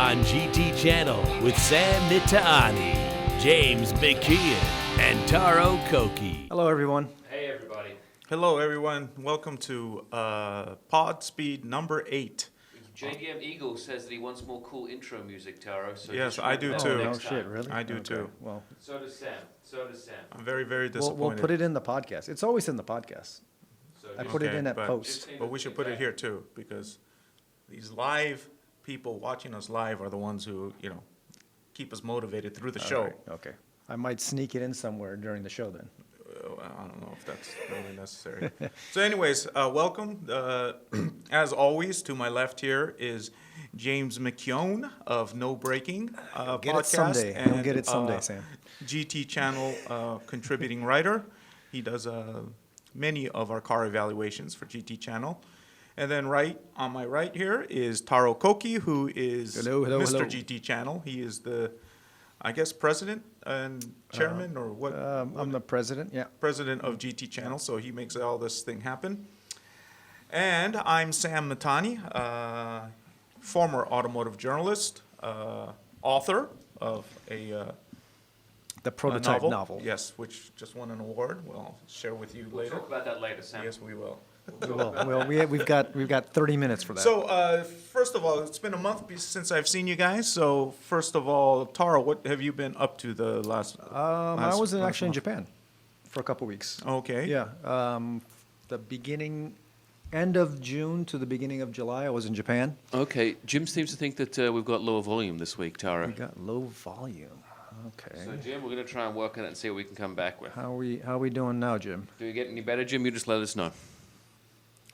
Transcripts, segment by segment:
on GT Channel with Sam Mitaani, James McKeon, and Taro Koki. Hello, everyone. Hey, everybody. Hello, everyone. Welcome to Podspeed number 8. JDM Eagle says that he wants more cool intro music, Taro. So Yes, just I do remember too. that Oh, next shit, time. really? I do too. Well, So does Sam. So does Sam. I'm very, very we'll disappointed. put it in the podcast. It's always in the podcast. So I just- put it in at but- post. But we should put it here too, because these live people watching us live are the ones who, keep us motivated through the show. All right, okay. I might sneak it in somewhere during the show then. I don't know if that's really necessary. So anyways, welcome. As always, to my left here is James McKeon of No Braking Get podcast. it someday. You'll get it someday, Sam. GT Channel contributing writer. He does many of our car evaluations for GT Channel. And then right on my right here is Taro Koki, who is Hello, Mr. hello. GT Channel. He is the, I guess, president and chairman or what? I'm the president, yeah. President of GT Channel, so he makes all this thing happen. And I'm Sam Mitaani, former automotive journalist, author of a The novel. Yes, which just won an award. Well, I'll share with you We'll later. talk about that later, Sam. Yes, we will. We will. Well, we've got 30 minutes for that. So, first of all, it's been a month since I've seen you guys. So, first of all, Tara, what have you been up to the last? I was last actually in month? Japan for a couple weeks. Okay. Yeah. End of June to the beginning of July, I was in Japan. Okay, Jim seems to think that we've got lower volume this week, Tara. We got low volume. Okay. So, Jim, we're going to try and work on it and see what we can come back with. How are we doing now, Jim? Do we get any better, Jim? You just let us know.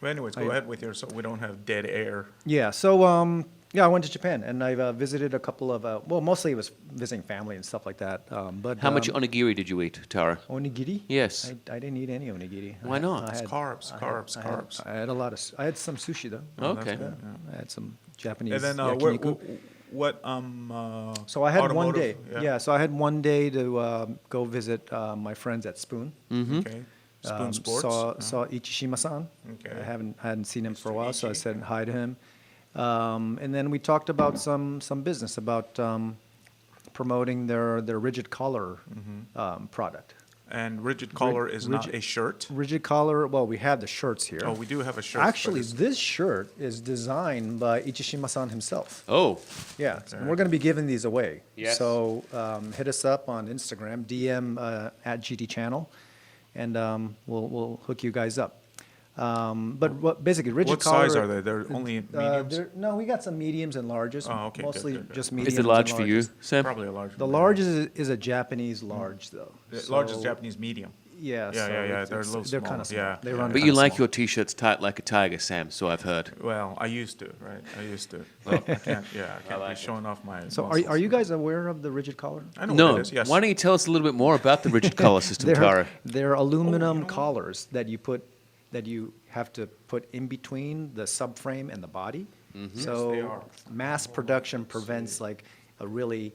Well, anyways, go ahead with yours so we don't have dead air. Yeah. So I went to Japan and I've visited a couple of mostly it was visiting family and stuff like that. But How much onigiri did you eat, Tara? onigiri? Yes. I didn't eat any onigiri. Why not? I It's had- carbs, I had- carbs, I had- carbs. I had a lot of. I had some sushi though. Oh, that's Okay. good, I had some Japanese. And then yakiniku. what So I had one day. automotive- Yeah. So I had one day to go visit my friends at Spoon. Okay. Spoon Sports. Saw Ichishima-san. Okay. I hadn't seen him for a while, so I Ichi. said hi to him. And then we talked about some business, about promoting their rigid collar product. And rigid collar is not rigid- a shirt. Rigid collar. Well, we have the shirts here. Oh, we do have a shirt. Actually, this shirt is designed by Ichishima-san himself. Oh, Yeah, and we're going to be giving these away. Yes. So hit us up on Instagram, DM at GT Channel, and we'll hook you guys up. Basically, rigid what collar. size are they? They're only mediums? No, we got some mediums and larges. Oh, okay, good, Mostly good, good. just mediums. is it and large for you, larges. Sam? Probably a large The one. large is a Japanese large, though. The large is So, Japanese medium. Yeah, Yeah, so yeah, it's- they're a it's- little They're small, kind of small. yeah, They yeah. run But kinda you like small. your T-shirts tight like a tiger, Sam, so I've heard. Well, I used to, right? I used to. Well, I can't like be it. showing off my So muscles. are you guys aware of the rigid collar? I know what No, it is, yes. why don't you tell us a little bit more about the rigid collar system, Tara? They're aluminum you know what? collars that you have to put in between the subframe and the body. Yes, they So are. mass production prevents like a really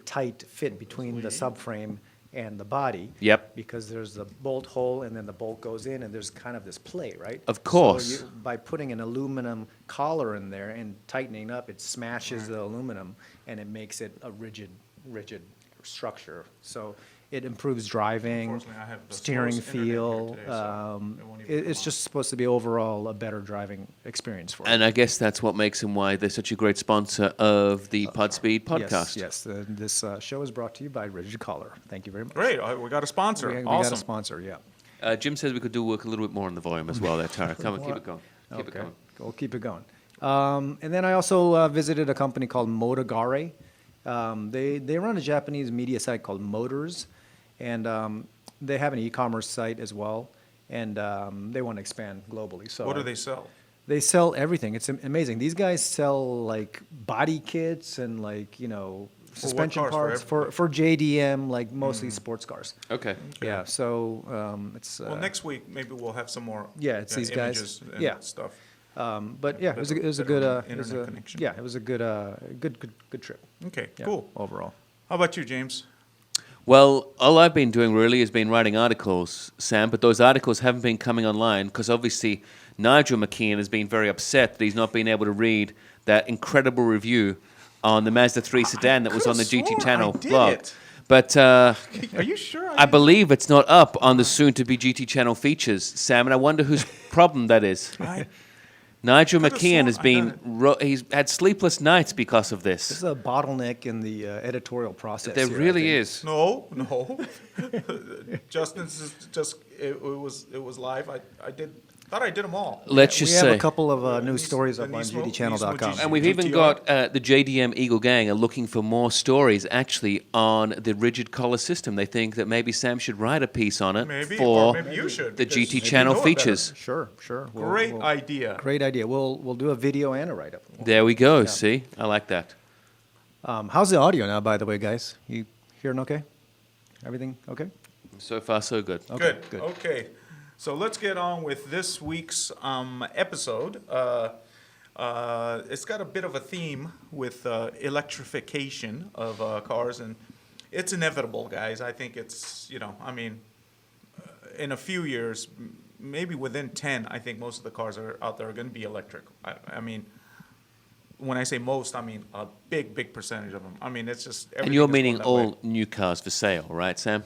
tight fit between the subframe and the body. Yep. Because there's the bolt hole and then the bolt goes in and there's kind of this play, right? Of course. So by putting an aluminum collar in there and tightening up, it smashes the aluminum and it makes it a rigid structure. So it improves driving, Unfortunately, I have the steering slowest internet here feel. today, so it won't even It's come just supposed to be overall a better driving experience for you. And I guess that's what makes them why they're such a great sponsor of the Podspeed podcast. Yes. This show is brought to you by Rigid Collar. Thank you very much. Great, we got a sponsor. We Awesome. got a sponsor, yeah. Jim says we could do work a little bit more on the volume as well there, Tara. Come on, keep it going. Keep it Okay, going. we'll keep it going. And then I also visited a company called Motogare. They run a Japanese media site called Motors, and they have an e-commerce site as well, and they want to expand globally. So What do they sell? They sell everything. It's amazing. These guys sell like body kits and like suspension cars? For parts everybody? for JDM, like mostly sports cars. Okay. Yeah. So it's Well, next week, maybe we'll have some more Yeah, it's these guys. images and Yeah. stuff. But yeah, it was a good internet connection. yeah, it was a good trip. Okay, Yeah, cool. overall. How about you, James? Well, all I've been doing really has been writing articles, Sam, but those articles haven't been coming online because obviously Nigel McKeon has been very upset that he's not been able to read that incredible review on the Mazda 3 sedan that was on the GT could've Channel sworn I did blog. it. But Are you sure? I believe it's not up on the soon-to-be GT Channel features, Sam, and I wonder whose problem that is. Nigel could've McKeon has sworn I been, he's had sleepless nights because of This this. is a bottleneck in the editorial process. There here, I really think. is. No. Justin's is just it was live. I thought I did them all. Let's We just have say. a couple of news Nissan- stories the up on Nismo- GTchannel.com. Nismo And we've even GTR. got the JDM Eagle Gang are looking for more stories actually on the rigid collar system. They think that maybe Sam should write a piece on it Maybe, for or maybe you should. the because GT maybe you Channel know it better. features. Sure. Great idea. Great idea. We'll do a video and a write-up. There we go. See, I like that. How's the audio now, by the way, guys? You hearing okay? Everything okay? So far, so good. Okay, Good. Okay. So let's get on with this week's episode. It's got a bit of a theme with electrification of cars, and it's inevitable, guys. I think it's, in a few years, maybe within 10, I think most of the cars are out there are going to be electric. I mean, when I say most, I mean a big percentage of them. I mean, it's just And you're everything is meaning going that way. all new cars for sale, right, Sam?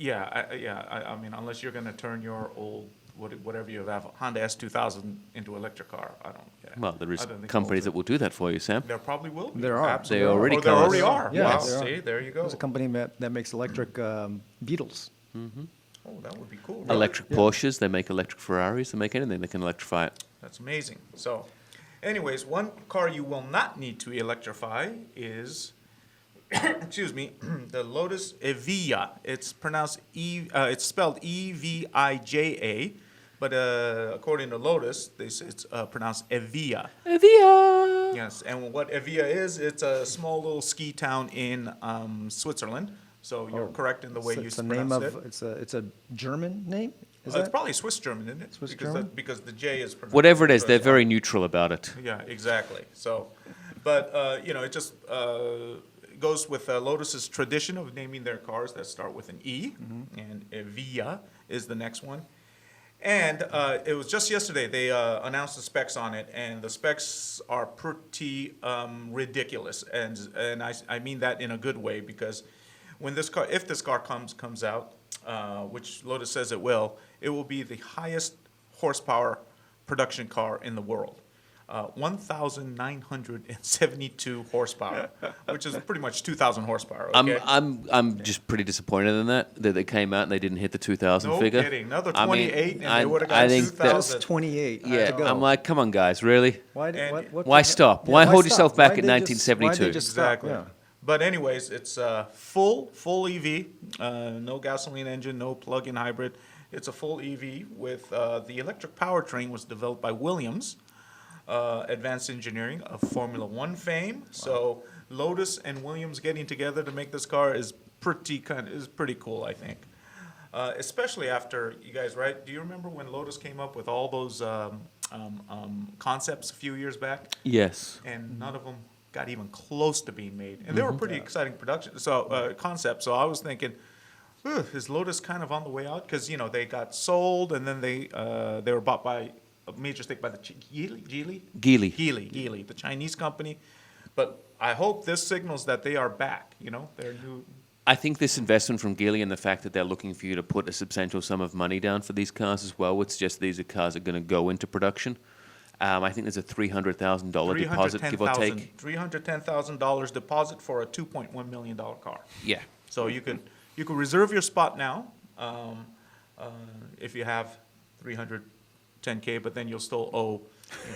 I mean, unless you're going to turn your old, whatever you have, Honda S2000 into electric car, I don't get it. Well, there is I don't think companies most that will do that for you, Sam. There probably will be. There are. Absolutely. They already Or there cars. already are. Yeah, Wow, there are. see, there you go. There's a company that makes electric Beetles. Oh, that would be cool. Really? Electric Porsches, they make electric Ferraris, they make anything that can electrify it. That's amazing. So, anyways, one car you will not need to electrify is, excuse me, the Lotus Evija. It's pronounced it's spelled Evija, but according to Lotus, it's pronounced Evija. Evija! Yes, and what Evija is, it's a small little ski town in Switzerland. So you're correct in the way you It's a pronounce name it. of it's a German name. Is It's that? probably Swiss German, isn't it? Swiss because German? because the J is pronounced. Whatever it is, they're first very one. neutral about it. Yeah, exactly. So, but it just goes with Lotus's tradition of naming their cars that start with an E, and Evija is the next one. And it was just yesterday they announced the specs on it, and the specs are pretty ridiculous, and I mean that in a good way, because when if this car comes out, which Lotus says it will be the highest horsepower production car in the world. 1,972 horsepower, which is pretty much 2,000 horsepower. Okay? I'm just pretty disappointed in that they came out and they didn't hit the 2,000 No figure. kidding. Another I mean, 28, and I- they would have I got think 2,000. Just 28. Yeah, to go. I'm like, come on, guys, really? Why? and- Why stop? Why hold yourself back in Why'd they just 1972? stop? Exactly. Yeah. But anyways, it's full EV, no gasoline engine, no plug-in hybrid. It's a full EV with the electric powertrain was developed by Williams, Advanced Engineering of Formula One fame. So Lotus and Williams getting together to make this car is pretty cool, I think. Especially after you guys, right? Do you remember when Lotus came up with all those concepts a few years back? Yes. And none of them got even close to being made. And they were pretty exciting concepts. So I was thinking, is Lotus kind of on the way out? Because they got sold, and then they were bought by a major stake by the Geely, the Chinese company. But I hope this signals that they are back. They're new. I think this investment from Geely and the fact that they're looking for you to put a substantial sum of money down for these cars as well would suggest these are cars that are going to go into production. I think there's a $300,000 deposit, give or take. $310,000 deposit for a $2.1 million car. Yeah. So you could reserve your spot now if you have $310K, but then you'll still owe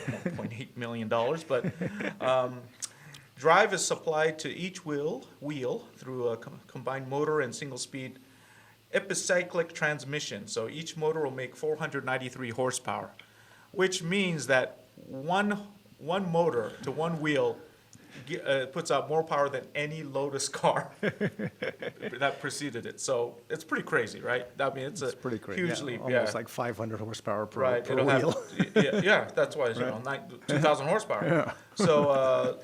$1.8 million. But drive is supplied to each wheel through a combined motor and single-speed epicyclic transmission. So each motor will make 493 horsepower, which means that one motor to one wheel puts out more power than any Lotus car that preceded it. So it's pretty crazy, right? I mean, it's Pretty crazy. huge leap. Almost like 500 horsepower per It'll wheel. have, that's why it's 2,000 horsepower. Yeah. So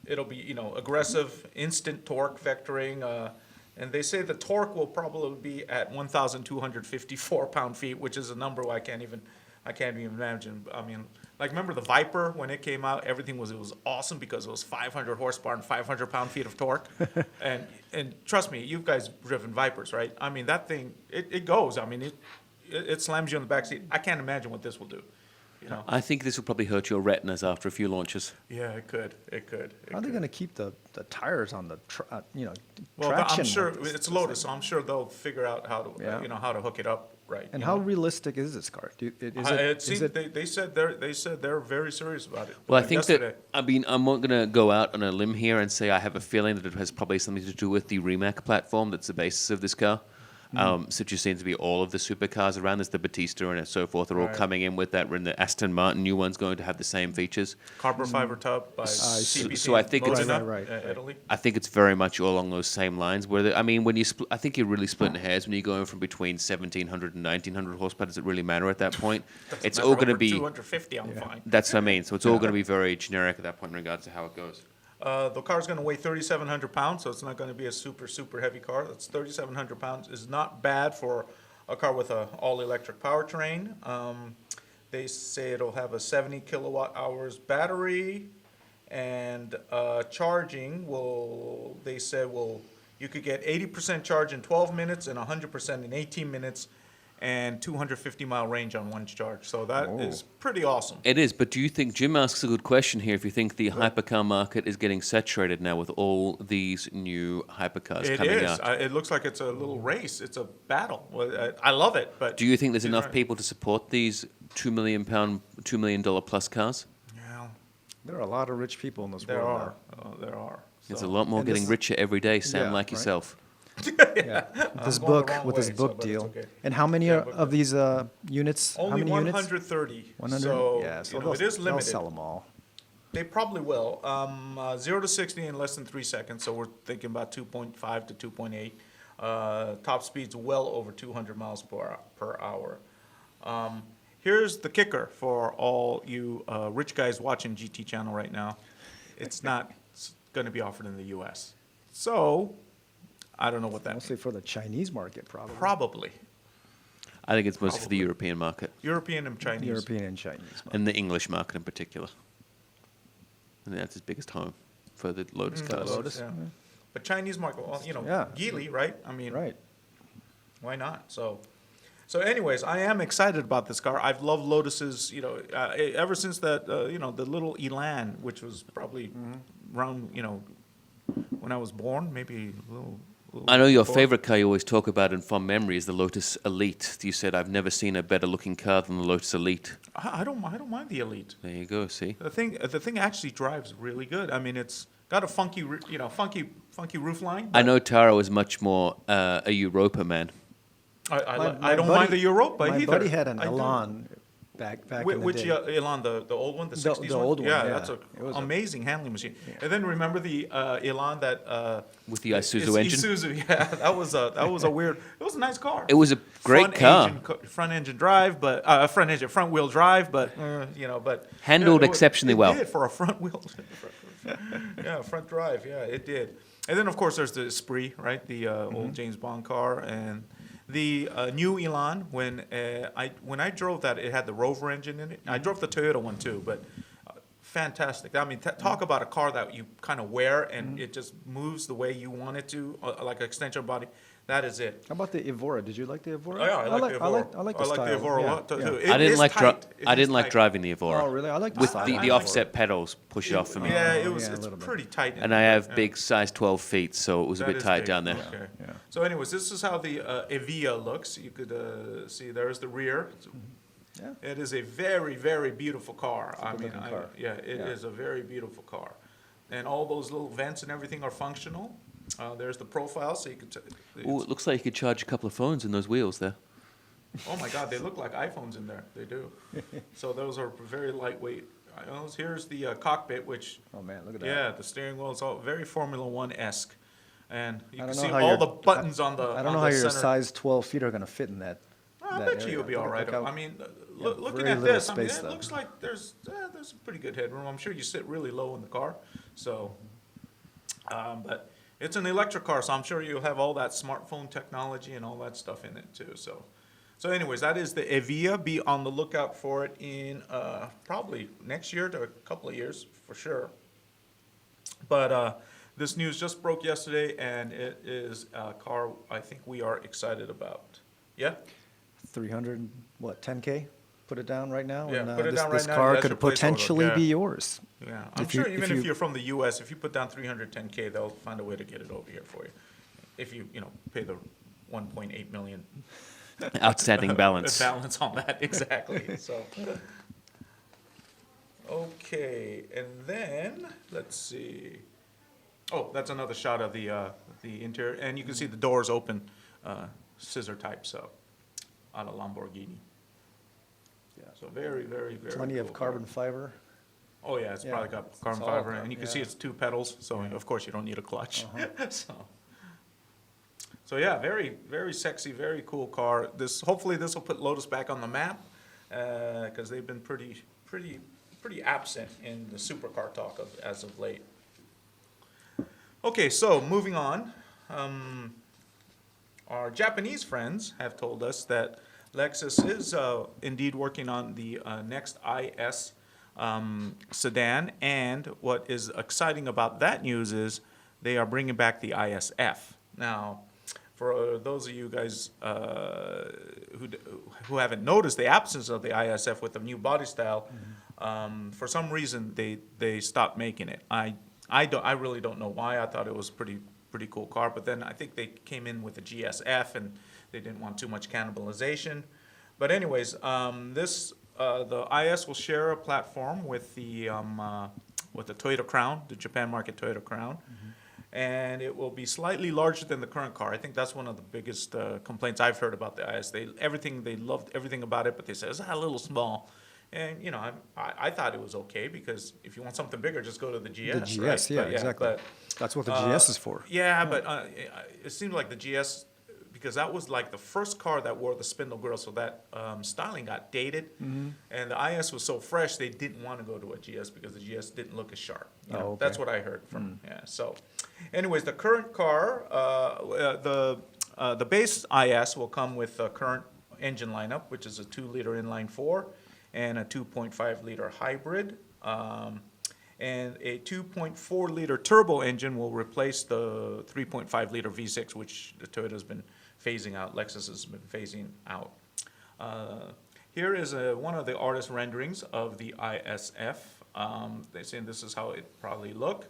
it'll be aggressive instant torque vectoring, and they say the torque will probably be at 1,254 pound-feet, which is a number I I can't even imagine. I mean, like remember the Viper when it came out? It was awesome because it was 500 horsepower and 500 pound-feet of torque. and trust me, you guys driven Vipers, right? I mean, that thing it goes. I mean, it slams you in the back seat. I can't imagine what this will do. You know? I think this will probably hurt your retinas after a few launches. Yeah, it could. How are they going to keep the tires on the Well, traction? I'm sure with this it's Lotus, so I'm sure they'll figure out how to Yeah. how to hook it up right. And you how know? realistic is this car? They said they're very serious about it. Well, I think yesterday. that, I mean, I'm not going to go out on a limb here and say I have a feeling that it has probably something to do with the Rimac platform that's the basis of this car. Such as seems to be all of the supercars around. There's the Batista and so forth are all Right. coming in with that. And the Aston Martin new one's going to have the same features. Carbon fiber tub by CBT. so I think it's- Modena, Right. Italy. I think it's very much all along those same lines. I mean, when you I think you're really splitting hairs when you're going from between 1,700 and 1,900 horsepower. Does it really matter at that point? It's all going to be. 250. I'm fine. That's what I mean. So it's all going to be very generic at that point in regards to how it goes. The car's going to weigh 3,700 pounds, so it's not going to be a super heavy car. That's 3,700 pounds is not bad for a car with a all-electric powertrain. They say it'll have a 70 kilowatt hours battery, and charging you could get 80% charge in 12 minutes and 100% in 18 minutes. And 250-mile range on one charge. So that is pretty awesome. It is, but do you think, Jim asks a good question here, if you think the hypercar market is getting saturated now with all these new hypercars coming out? It looks like it's a little race. It's a battle. Well, I love it, but... Do you think there's enough right. people to support these $2 million plus cars? Yeah, There are a lot of rich people in this there world. are. There are. There's So- a lot more And getting this- richer every day, Sam, Yeah, like right. yourself. Yeah. This I'm going the book wrong with this way, book but it's deal. okay. And how many Yeah, are, but- of these units? Only how many 130. units? 100. So, Yeah, so it is they'll limited. sell them all. They probably will. 0 to 60 in less than 3 seconds, so we're thinking about 2.5 to 2.8. Top speed's well over 200 miles per hour. Here's the kicker for all you rich guys watching GT Channel right now. It's not going to be offered in the U.S. So, I don't know what that means. Mostly for the Chinese market, probably. Probably. I think it's mostly for the Probably. European market, European and Chinese. European and Chinese. market. and the English market in particular. And that's its biggest home for the Lotus cars. Lotus. Yeah. But Chinese market, well, Yeah. Geely, right? I mean, Right. why not? So anyways, I am excited about this car. I've loved Lotus's, ever since that, the little Elan, which was probably around, when I was born, maybe a little I know your before. favorite car you always talk about in fond memory is the Lotus Elite. You said, I've never seen a better looking car than the Lotus Elite. I don't mind the Elite. There you go, see? The thing actually drives really good. I mean, it's got a funky roof line. I know Taro is much more a Europa man. I don't mind the Europa My either. buddy had an I don't. Elan back in the Which day. Elan, the old one, the 60s the old one, Yeah, yeah. that's It was an amazing handling machine. And then remember the Elan that With the Isuzu engine? Isuzu, yeah, that was a weird. It was a nice car. It was a great car. Front engine drive, but front wheel drive, but but Handled it exceptionally it well. Did for a front wheel. Yeah, front drive. Yeah, it did. And then of course there's the Esprit, right? The old James Bond car, and the new Elan. When I drove that, it had the Rover engine in it. I drove the Toyota one too, but fantastic. I mean, talk about a car that you kind of wear and it just moves the way you want it to, like an extension body. That is it. How about the Evora? Did you like the Evora? Oh, yeah, I like the Evora. I like the I style. like the Evora a Yeah, lot too. yeah. It I didn't is like tight. It I is didn't like tight. driving the Evora. Oh, really? I like the With style. the I the like offset pedals push it off for me. Yeah, Yeah, it's a little bit. pretty tight. And I have Yeah. big size 12 feet, so it was a That bit is tight big. down there. Okay. Yeah. So anyways, this is how the Evija looks. You could see there's the rear. Yeah. It is a very, very beautiful car. a good-looking car. It is Yeah. a very beautiful car. And all those little vents and everything are functional. There's the profile, so you could. Ooh, it looks like you could charge a couple of phones in those wheels there. Oh my God, they look like iPhones in there. They do. So those are very lightweight. Here's the cockpit, which Oh man, look at that. yeah, the steering wheel is all very Formula One-esque, and you I can don't know see how all your- the buttons on the. I don't on know the how your center. size 12 feet are going to fit in that. I that bet you area. you'll be all right. Look how- I mean, yeah, looking very at little this, I mean, space, it though. looks like there's a pretty good headroom. I'm sure you sit really low in the car, so. But it's an electric car, so I'm sure you'll have all that smartphone technology and all that stuff in it too. So, So anyways, that is the Evija. Be on the lookout for it in probably next year to a couple of years for sure. But this news just broke yesterday, and it is a car I think we are excited about. Yeah? 300, what, 10K? Put it down right now? Yeah, and, put it this, down this right now. car That's could your placeholder. potentially Yeah. be yours. Yeah. I'm If sure you- even if if you- you're from the US, if you put down 310K, they'll find a way to get it over here for you. If you pay the 1.8 million Outstanding balance. balance on that, exactly. So, okay, and then let's see. Oh, that's another shot of the interior, and you can see the doors open, scissor type, so a la Lamborghini. Yeah. So very, very, very. Plenty of cool carbon car. fiber. Oh yeah, it's Yeah, probably got it's carbon all fiber, got- and you can see yeah. it's 2 pedals, so Yeah. of course you don't need a clutch. Uh-huh. So yeah, very, very sexy, very cool car. Hopefully this will put Lotus back on the map, because they've been pretty absent in the supercar talk as of late. Okay, so moving on. Our Japanese friends have told us that Lexus is indeed working on the next IS sedan, and what is exciting about that news is they are bringing back the IS F. Now, for those of you guys who haven't noticed the absence of the ISF with the new body style, for some reason they stopped making it. I really don't know why. I thought it was pretty cool car, but then I think they came in with the GSF and they didn't want too much cannibalization. But anyways, the IS will share a platform with the Toyota Crown, the Japan market Toyota Crown. And it will be slightly larger than the current car. I think that's one of the biggest complaints I've heard about the IS. They loved everything about it, but they said it's a little small. And I thought it was okay, because if you want something bigger, just go to the GS. The GS, right? yeah, But, exactly. But, That's what the GS is for. yeah, but it seemed like the GS, because that was like the first car that wore the spindle grille, so that styling got dated. And the IS was so fresh, they didn't want to go to a GS because the GS didn't look as sharp. Oh, okay. That's what I heard from. Yeah. So, anyways, the current car, the base IS will come with a current engine lineup, which is a 2-liter inline 4 and a 2.5-liter hybrid. And a 2.4-liter turbo engine will replace the 3.5-liter V6, which the Toyota's been phasing out, Lexus has been phasing out. Here is one of the artist renderings of the ISF. They're saying this is how it probably look.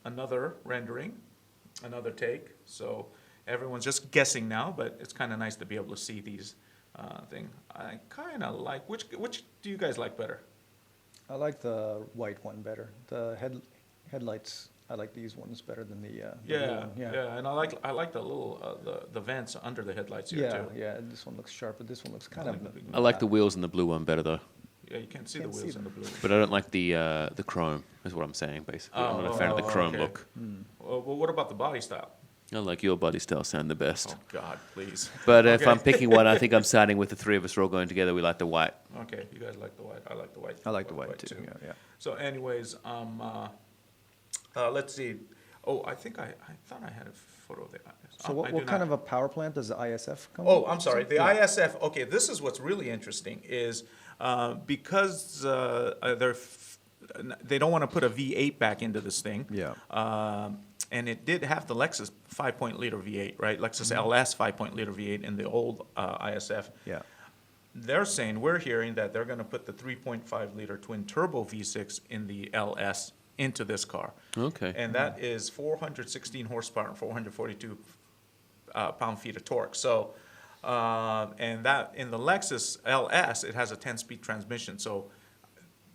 Another rendering, another take. So everyone's just guessing now, but it's kind of nice to be able to see these things. I kind of like, which do you guys like better? I like the white one better. The headlights, I like these ones better than the blue Yeah, one. yeah, and I like the little the vents under the headlights here Yeah, too. yeah, this one looks sharp, but this one looks kind of. I like the wheels in the blue one better though, Yeah, you can't see Can't the see wheels them. in the blue. but I don't like the chrome. Is what I'm saying basically. I'm not a fan of the chrome okay. look. Well, what about the body style? I like your body style sound the best. Oh God, please. But if Okay. I'm picking one, I think I'm siding with the three of us. We're all going together. We like the white. Okay, you guys like the white. I like the white. I like the white too. Yeah, yeah. So, anyways, let's see. Oh, I think I thought I had a photo of the IS. So what kind of a power plant does the ISF come Oh, with? I'm sorry. The Yeah. ISF. Okay, this is what's really interesting is because they don't want to put a V8 back into this thing. Yeah. And it did have the Lexus 5-liter V8, right? Lexus LS 5-liter V8 in the old ISF. Yeah. They're saying, we're hearing that they're going to put the 3.5-liter twin turbo V6 in the LS into this car. Okay. And that is 416 horsepower and 442 pound-feet of torque. So, and that in the Lexus LS, it has a 10-speed transmission. So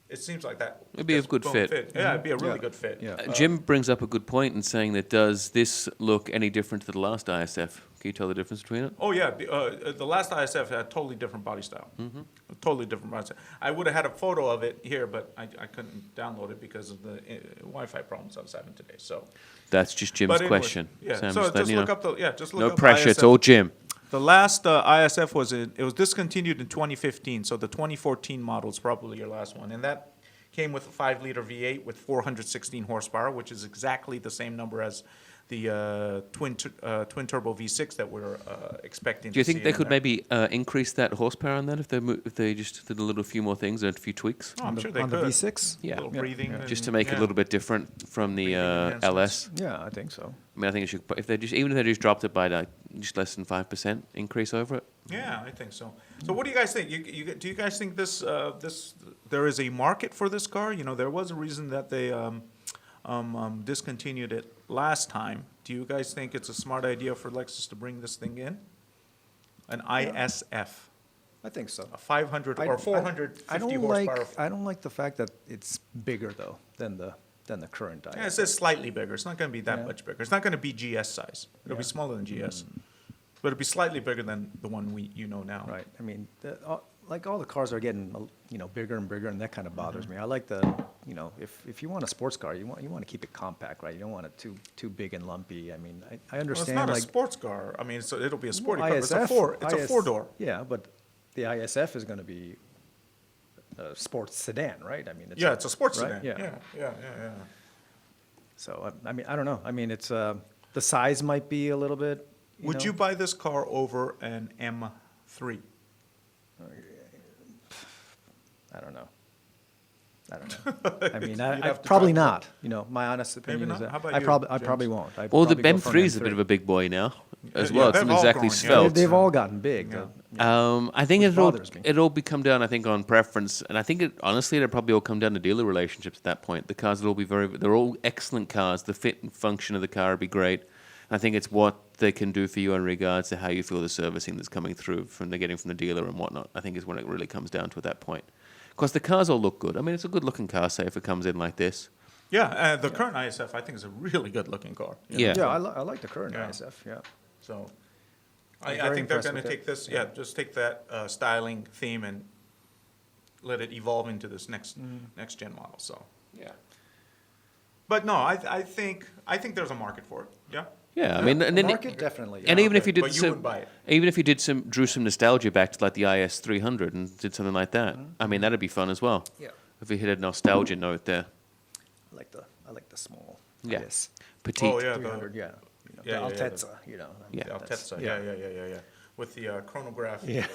it seems like that. It'd be a just good boom, fit. Yeah, it'd be a really Yeah. good fit. Yeah. Jim brings up a good point in saying that does this look any different to the last ISF? Can you tell the difference between it? Oh, yeah. The last ISF had a totally different body style. A totally different body style. I would have had a photo of it here, but I couldn't download it because of the Wi-Fi problems I was having today. So, That's just Jim's but anyways, question. Yeah. Sam, So just letting just you look know. up No up pressure. It's ISF. all Jim. The last ISF was discontinued in 2015, so the 2014 model is probably your last one, and that came with a 5-liter V8 with 416 horsepower, which is exactly the same number as twin turbo V6 that we're expecting. Do you to think see they in could there. maybe increase that horsepower on that if they just did a little few more things and a few tweaks? Oh, I'm sure they on could. the V6? Yeah. A little Yeah. breathing. Yeah. Just to and- make it a yeah. little bit different from the Breathing enhancements. LS. Yeah, I think so. I mean, I think it should. If they just even if they just dropped it by like just less than 5% increase over it. Yeah, I think so. So what do you guys think? Do you guys think this there is a market for this car? You know, there was a reason that they discontinued it last time. Do you guys think it's a smart idea for Lexus to bring this thing in? An ISF, I think so. a 500 or 450 I don't horsepower. I don't like the fact that it's bigger though than the current Yeah, IS. it's slightly bigger. It's not going to be that Yeah. much bigger. It's not going to be GS size. It'll be Yeah. smaller than GS, but it'll be slightly bigger than the one you know now. Right. I mean, like all the cars are getting bigger and bigger, and that kind of bothers me. I like the if you want a sports car, you want to keep it compact, right? You don't want it too big and lumpy. I mean, I Well, it's understand not a like sports car. I mean, it'll be a sporty well, car. But it's a four-door. Yeah, but the ISF is going to be a sports sedan, right? I mean, Yeah, it's a sports right? sedan. Yeah. So I mean, I don't know. I mean, it's the size might be a little bit. Would you buy this car over an M3? I don't know. I mean, You'd I have to probably try it. not. You know, my honest opinion not? is that How about I you, probably James? won't. I'd Well, the probably Ben go for an 3 is a bit M3. of a big boy now as Yeah, well. It's they've not all exactly grown, yeah. svelte. They've all gotten big. I think Which it'll bothers me. it'll be come down. I think on preference, and I think honestly it'll probably all come down to dealer relationships at that point. The cars will all be they're all excellent cars. The fit and function of the car will be great. I think it's what they can do for you in regards to how you feel the servicing that's coming through from the getting from the dealer and whatnot. I think is when it really comes down to at that point. Of course, the cars all look good. I mean, it's a good looking car, say if it comes in like this. Yeah, the current ISF I think is a really good-looking car. you know? Yeah. Yeah, I like the current Yeah. ISF. Yeah. So I'm I very think they're impressed going to with take it. this. Yeah, just take that styling theme and let it evolve into this next gen model. So Yeah. but no, I think there's a market for it. Yeah. Yeah, I mean, and then Market definitely. and yeah. even if you did But you some, wouldn't buy it. even if you did drew some nostalgia back to like the IS 300 and did something like that, I mean, that'd be fun as well. Yeah. If you hit a nostalgia note there, I like the small. Yeah. Yes. petite. Oh yeah, 300. Yeah. Yeah, The yeah, yeah, Altezza. You know. Yeah. the that's- Altezza. Yeah. With the chronograph Yeah.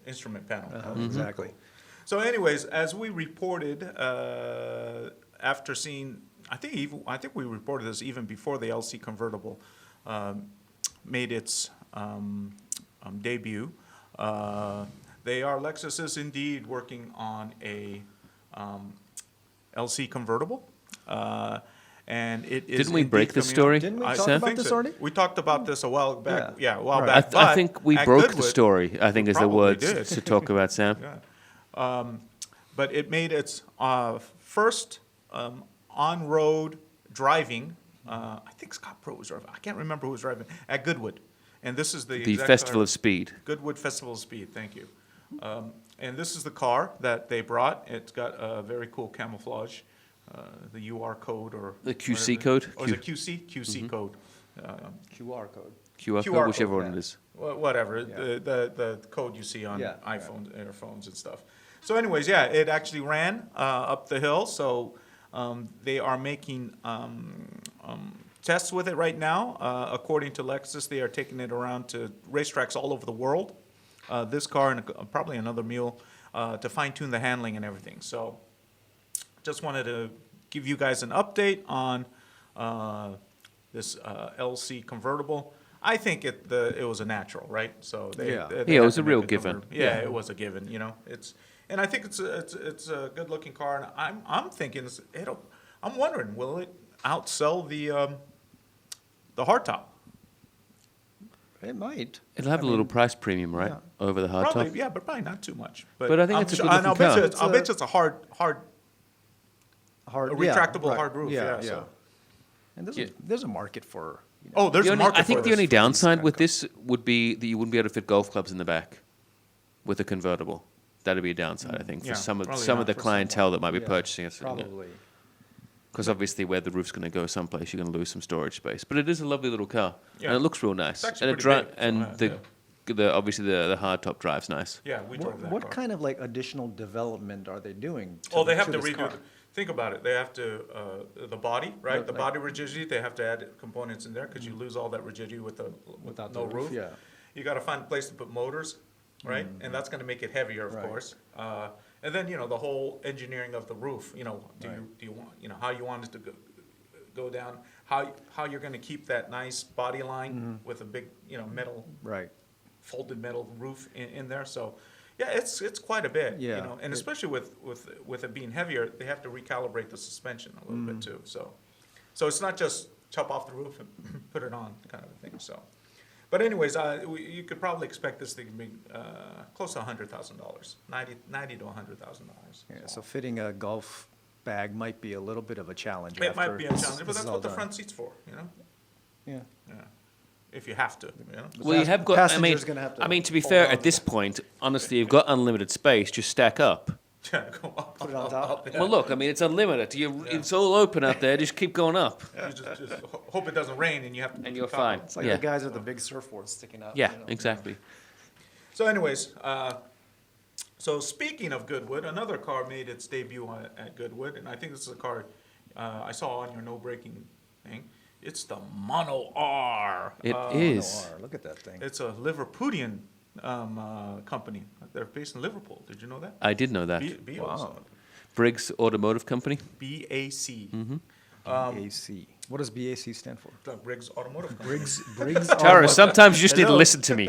instrument panel. Exactly. So, anyways, as we reported after seeing, I think we reported this even before the LC convertible made its debut. Lexus is indeed working on a LC convertible, and it is. Didn't we break indeed this coming story? out. Didn't we I talk think about this so. already? We talked about this a while back. Yeah. Yeah, a while Right. back. I but think we at broke the Goodwood- story. I think is the probably word did. to talk about, Sam. Yeah. But it made its first on-road driving. I think Scott Pro was driving. I can't remember who was driving at Goodwood, and this is the The exact Festival car- of Speed. Goodwood Festival of Speed. Thank you. And this is the car that they brought. It's got a very cool camouflage, the UR code or The QC whatever. code? Or is it QC? QC code. QR code. QR QR code, whichever code, one yeah. it is. Whatever, Yeah. the code you see on Yeah, iPhones, Airphones and stuff. So anyways, yeah, it actually ran up the hill, so they are making tests with it right now. According to Lexus, they are taking it around to racetracks all over the world. This car and probably another mule to fine-tune the handling and everything. So just wanted to give you guys an update on this LC convertible. I think it was a natural, right? So Yeah. they Yeah, it had was to a make real a given. convertible. Yeah, it was a given. You know, and I think it's a good looking car. And I'm thinking I'm wondering, will it outsell the hardtop? It might. It'll have a little price premium, right, yeah. over the hardtop. Probably, yeah, but probably not too much. But I think I'm it's a sure- good and I'll looking bet you car. it's, I'll bet you it's a hard Hard. A yeah, retractable right. hard roof, yeah, Yeah. so. And Yeah. there's a market for. Oh, there's The a only- market I think for the this. only downside with cars. this would be that you wouldn't be able to fit golf clubs in the back with a convertible. That'd be a downside, I think, for Yeah, some of probably some not of the for clientele that might be Yeah, purchasing it. Probably. Because obviously, where the roof's going to go someplace, you're going to lose some storage space. But it is a lovely little car, Yeah. and it looks real nice. It's actually and pretty big, so, and the obviously the hardtop drive's nice. Yeah, we drove that What car. kind of like additional development are they doing? Oh, they have to to this redo. car? think about it. They have to, the body, right? The Like- body rigidity, they have to add components in there because you lose all that rigidity with Without no the roof. yeah. You got to find a place to put motors, right? And that's going to make it heavier, of Right. course. And then, the whole engineering of the roof, do you want, how you want it to go down, how you're going to keep that nice body line with a big, metal, Right. folded metal roof in there. So, yeah, it's quite a bit, Yeah. and especially with it being heavier, they have to recalibrate the suspension a little bit too. So it's not just chop off the roof and put it on kind of a thing. So, but anyways, you could probably expect this thing to be close to $100,000, $90 to $100,000. Yeah, so fitting a golf bag might be a little bit of a challenge. It might after be a this- challenge, but this is that's all what the done. front seat's for, Yeah. Yeah. If you have to, Well, you have got. I mean, passenger's gonna have to I mean, to be hold fair, on at to this that. point, honestly, you've got unlimited space. Just stack up. Yeah, go up, Put it on top. Well, look, I mean, it's unlimited. It's all open out there. Just keep going up. You just hope it doesn't rain and you have to. put And the you're top fine. on. It's like Yeah. the guys with the big surfboards sticking out. Yeah, exactly. So anyways, so speaking of Goodwood, another car made its debut at Goodwood, and I think this is a car I saw on your no braking thing. It's the Mono R. It Oh, is. Look at that thing. It's a Liverpudlian company. They're based in Liverpool. Did you know that? I did know that. Wow. Briggs Automotive Company. BAC. BAC. What does BAC stand for? Briggs Automotive Company. Briggs. Tara, sometimes you just need to listen to me.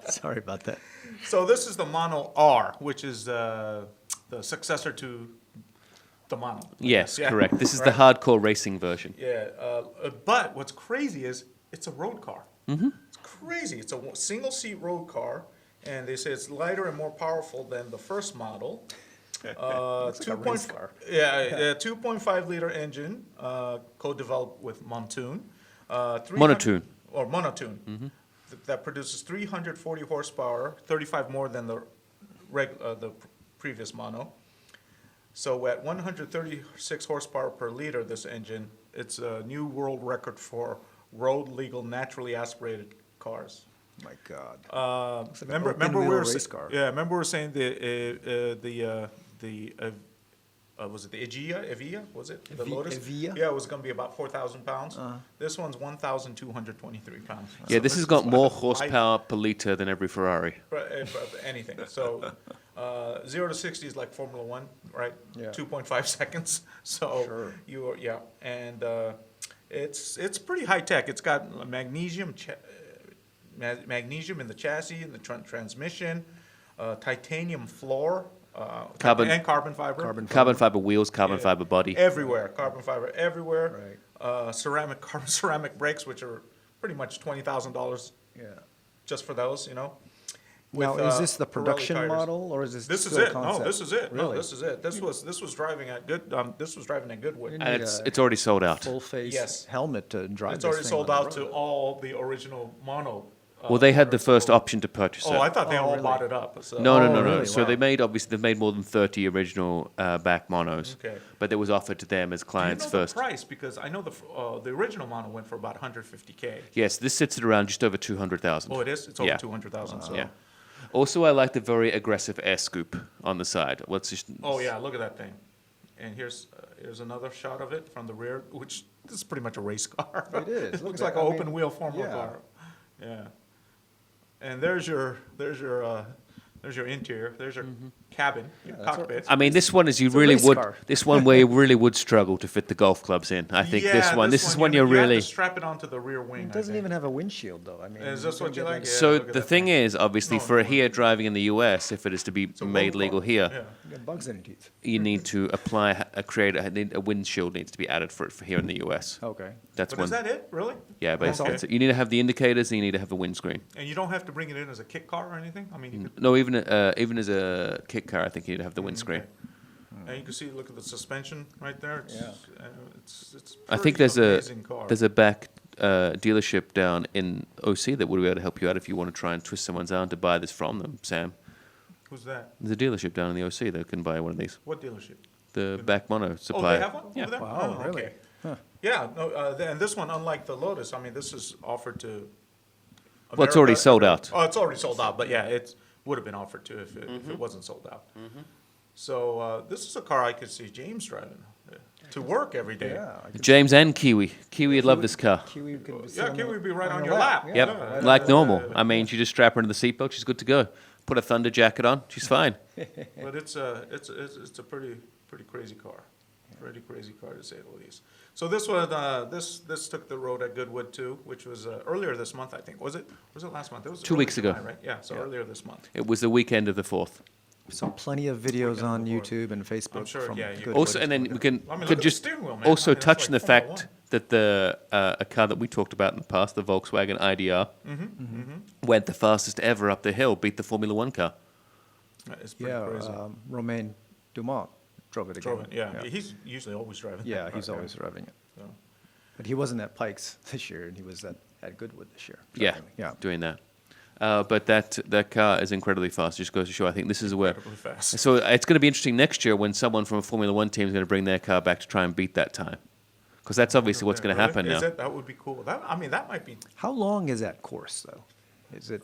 Sorry about that. So this is the Mono R, which is the successor to the Mono. Yes, Yeah. correct. This is the hardcore racing version. Yeah, but what's crazy is it's a road car. It's crazy. It's a single seat road car, and they say it's lighter and more powerful than the first model. Looks like a race car. Yeah, 2.5 liter engine, co-developed with Montoon. 300 Monotune. Or Monotune. That produces 340 horsepower, 35 more than the previous Mono. So at 136 horsepower per liter, this engine, it's a new world record for road legal naturally aspirated cars. My God. Looks like an Remember open-wheel we were race car. Yeah, remember we were saying was it the Evija? Was it the Lotus? Evija? Yeah, it was going to be about 4,000 pounds. This one's 1,223 pounds. Yeah, So this has is got more light- horsepower per liter than every Ferrari. anything. So 0 to 60 is like Formula One, right? Yeah. 2.5 seconds. So Sure. and it's pretty high tech. It's got magnesium in the chassis and the transmission, titanium floor, Carbon- and carbon fiber. Carbon fiber wheels, carbon fiber body. Everywhere, carbon fiber everywhere. Right. Ceramic brakes, which are pretty much $20,000 Yeah. just for those, Now, with, is this the Pirelli production tires. model, or is this This is still it. concept? No, this is it. No, Really? this is it. This was driving at Goodwood. You And need it's already sold out. full face Yes. helmet to drive. It's this already thing sold on the out to road. all the original Mono. Well, they had the cars. first option to purchase Oh, it. I thought they all really? bought it up. So. No. really? So Wow. they've made more than 30 original BAC Monos. Okay. But it was offered to them as Do you clients know first. the price? Because I know the original Mono went for about 150K. Yes, this sits at around just over 200,000. Oh, it is. It's over Yeah. 200,000. So. Yeah. Also, I like the very aggressive air scoop on the side. Let's just. Oh yeah, look at that thing. And here's another shot of it from the rear, which this is pretty much a race car. It is. It Look looks at like that. an I mean, open wheel Formula yeah. car. Yeah. And there's your interior. There's your cabin, your that's cockpit. I mean, this one is you It's a really race would. car. This one where you really would struggle to fit the golf clubs in. I think Yeah, this one. This is when you you're really. have to strap it onto the rear wing. It I doesn't think. even have a windshield, though. I mean, Is this you're what you gonna like? get, Yeah, So look at the that thing thing. is, obviously, No, for no. here driving in the U.S., if it is to be It's a made road legal car. here, Yeah. You got bugs in your teeth. you need to apply a windshield needs to be added for it for here in the U.S. Okay. That's But one. is that it, really? Yeah, basically, Okay. that's it. You need to have the indicators and you need to have the windscreen. And you don't have to bring it in as a kit car or anything? I mean, you could... No, even as a kit car, I think you need to have the windscreen. Okay. And you can see, look at the suspension right there. It's, Yeah. It's I think pretty there's amazing car. a BAC dealership down in OC that would be able to help you out if you want to try and twist someone's arm to buy this from them, Sam. Who's that? There's a dealership down in the OC that can buy one of these. What dealership? The BAC Mono Oh, supplier. they have one Yeah. over there? Wow, Oh, really? okay. Yeah, no, and this one, unlike the Lotus, I mean, this is offered to. Well, it's already sold out. Oh, it's already sold out, but yeah, it would have been offered to if it wasn't sold out. So this is a car I could see James driving to work every day. Yeah, I could- James and Kiwi. Kiwi would love this car. Kiwi could sit Yeah, on Kiwi the- would be right on your your lap. Yep, Yeah. like normal. I mean, you just strap her into the seatbelt, she's good to go. Put a Thunder jacket on, she's fine. But it's a pretty crazy car, pretty crazy car to say the least. So this was this took the road at Goodwood too, which was earlier this month, I think. Was it last month? It was 2 early weeks ago. July, right? Yeah, so earlier this month. It was the weekend of the 4th. Saw plenty of videos on YouTube and Facebook. I'm sure, from yeah, you- Goodwood. Also, and then we can I mean, look could at the just steering wheel, man. also I mean, that's touch on the like Formula fact that the a car that we talked about in the past, the Volkswagen IDR, went the fastest ever up the hill, beat the Formula One car. It's pretty Yeah, crazy. Romain Dumont drove it again. Drove it, yeah. He's usually always driving. Yeah, that he's car, always driving it. So. But he wasn't at Pikes this year, and he was at Goodwood this year. Yeah, driving. Yeah. doing that. But that car is incredibly fast. Just goes to show. I think this is where. Incredibly fast. So it's going to be interesting next year when someone from a Formula One team is going to bring their car back to try and beat that time, because that's obviously what's going to happen now. That would be cool. That might be. How long is that course, though? Is it?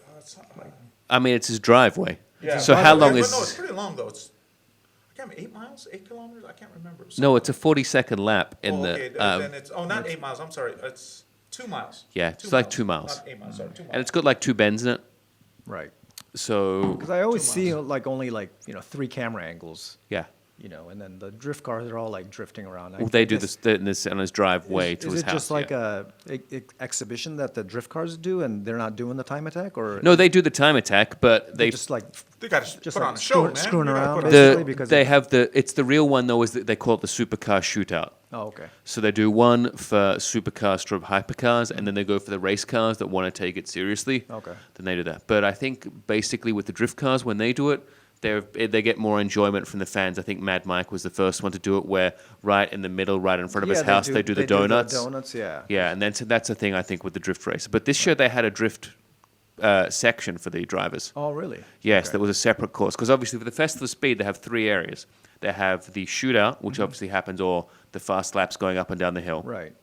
I mean, it's his driveway. Yeah. So how long But is? no, it's pretty long though. It's I can't remember, 8 miles, 8 kilometers. I can't remember. No, it's a 40-second lap in Oh, the. okay. Then it's not 8 miles. I'm sorry. It's 2 miles. Yeah, it's like 2 miles. Not 8 miles. Sorry, 2 miles. And it's got like 2 bends in it. Right. So Because I always 2 see like only 3 camera angles, yeah, and then the drift cars are all like drifting around. well, they do this on his driveway to Is his it house. just like yeah. a exhibition that the drift cars do, and they're not doing the time attack, or No, they do the time attack, but they they just like They got to just put like on a show, man. screwing You gotta around, put on a basically, show. because they have it's the real one though is that they call it the supercar shootout. Oh, okay. So they do one for supercars, stroke hypercars, and then they go for the race cars that want to take it seriously. Okay. Then they do that. But I think basically with the drift cars, when they do it, they get more enjoyment from the fans. I think Mad Mike was the first one to do it, where right in the middle, right in front of his house, they do the donuts. Donuts, yeah. Yeah, and that's the thing I think with the drift race. But this year they had a drift section for the drivers. Oh, really? Yes, Okay. there was a separate course because obviously for the Festival of Speed they have 3 areas. They have the shootout, which obviously happens, or the fast laps going up and down the hill. Right.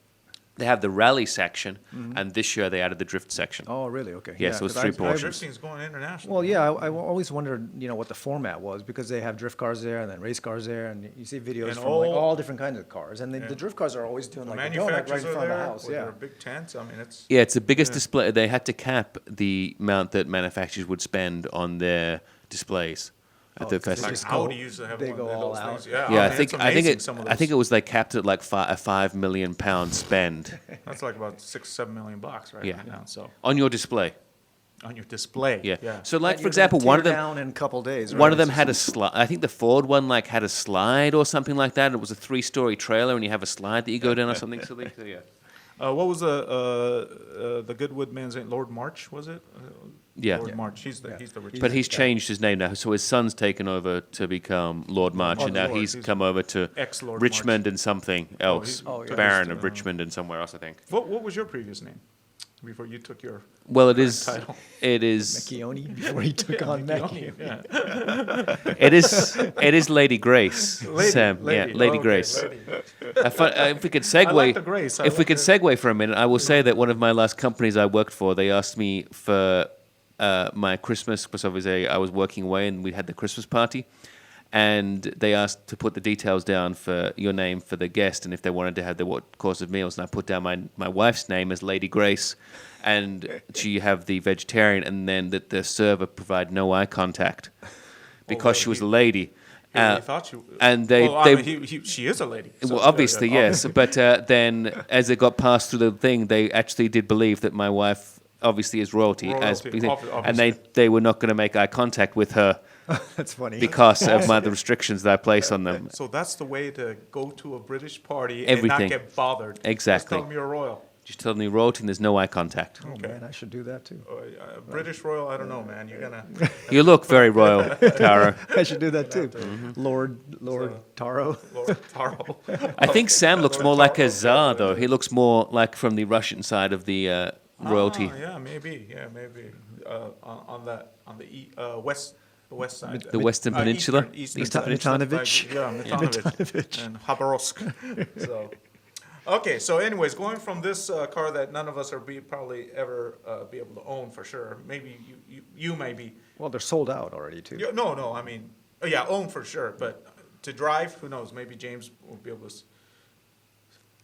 They have the rally section, and this year they added the drift section. Oh, really? Okay. Yeah, so it's 'cause 3 I- portions. Drifting's going international. Well, yeah, I always wondered, what the format was, because they have drift cars there and then race cars there, and you see videos And from like all- all different kinds of cars, and the drift cars are always doing The like a donut right in manufacturers front are of the there house. with Yeah. their big tents. I mean, it's Yeah, it's the biggest display. They had to cap the amount that manufacturers would spend on their displays at the 'cause they festival. like just Audi go- used to have they one go of all those out. things. Yeah, Yeah, I I mean, think it's I think amazing, it some of I think it those. was like capped at like a £5 million spend That's like about $6-7 million bucks right Yeah. now. So on your display. on your display. Yeah. So That like for you're example, gonna one of tear them down in a couple days. one right? of them had a slide. I think the Ford one like had a slide or something like that. It was a 3-story trailer, and you have a slide that you go down or something silly. So, yeah. What was the Goodwood man's name? Lord March, was it? Yeah. Lord Yeah. March. He's the rich. But he's guy. changed his name now, so his son's taken over to become Lord March, and now Lord. he's He's come over to ex-Lord Richmond and something else, he's- oh, yeah. Baron He's, of Richmond and somewhere else, I think. What was your previous name before you took your Well, it is. title? It is. Macchione before he took on Mackie. Yeah. It is. It is Lady Grace, Lady, Sam. Yeah, Lady Okay, Grace. lady. If we could segue, I like the Grace. I if we like could the- segue for a minute, I will say that one of my last companies I worked for, they asked me for my Christmas, because obviously I was working away and we had the Christmas party, and they asked to put the details down for your name for the guest, and if they wanted to have what course of meals, and I put down my wife's name as Lady Grace, and she have the vegetarian, and then that the server provide no eye contact because she was a lady. He thought you. and they- Well, I they- mean, she is a lady. so- Well, obviously, yeah, yes. But then, as it got passed through the thing, they actually did believe that my wife obviously is royalty, Royalty, and they were not going to make eye contact with her That's funny. because of the restrictions that I place on them. So that's the way to go to a British party Everything. and not get bothered. Exactly. Just tell them you're royal. Just telling me royalty, and there's no eye contact. Oh, man, I should do that too. British royal, I don't know, man. You're gonna. You look very royal, Tara. I should do that too. Mm-hmm. Lord Taro. Lord Taro. I think Sam looks more like a czar, though. He looks more like from the Russian side of the royalty. Yeah, maybe. Yeah, maybe. On the west side. The Western Peninsula? Eastern Mitanovich. Yeah, Mitanovich. And Khabarovsk. So. Okay, so anyways, going from this car that none of us are probably ever be able to own for sure. Maybe you may be. Well, they're sold out already too. No, I mean, Oh, yeah, own for sure, but to drive, who knows? Maybe James will be able to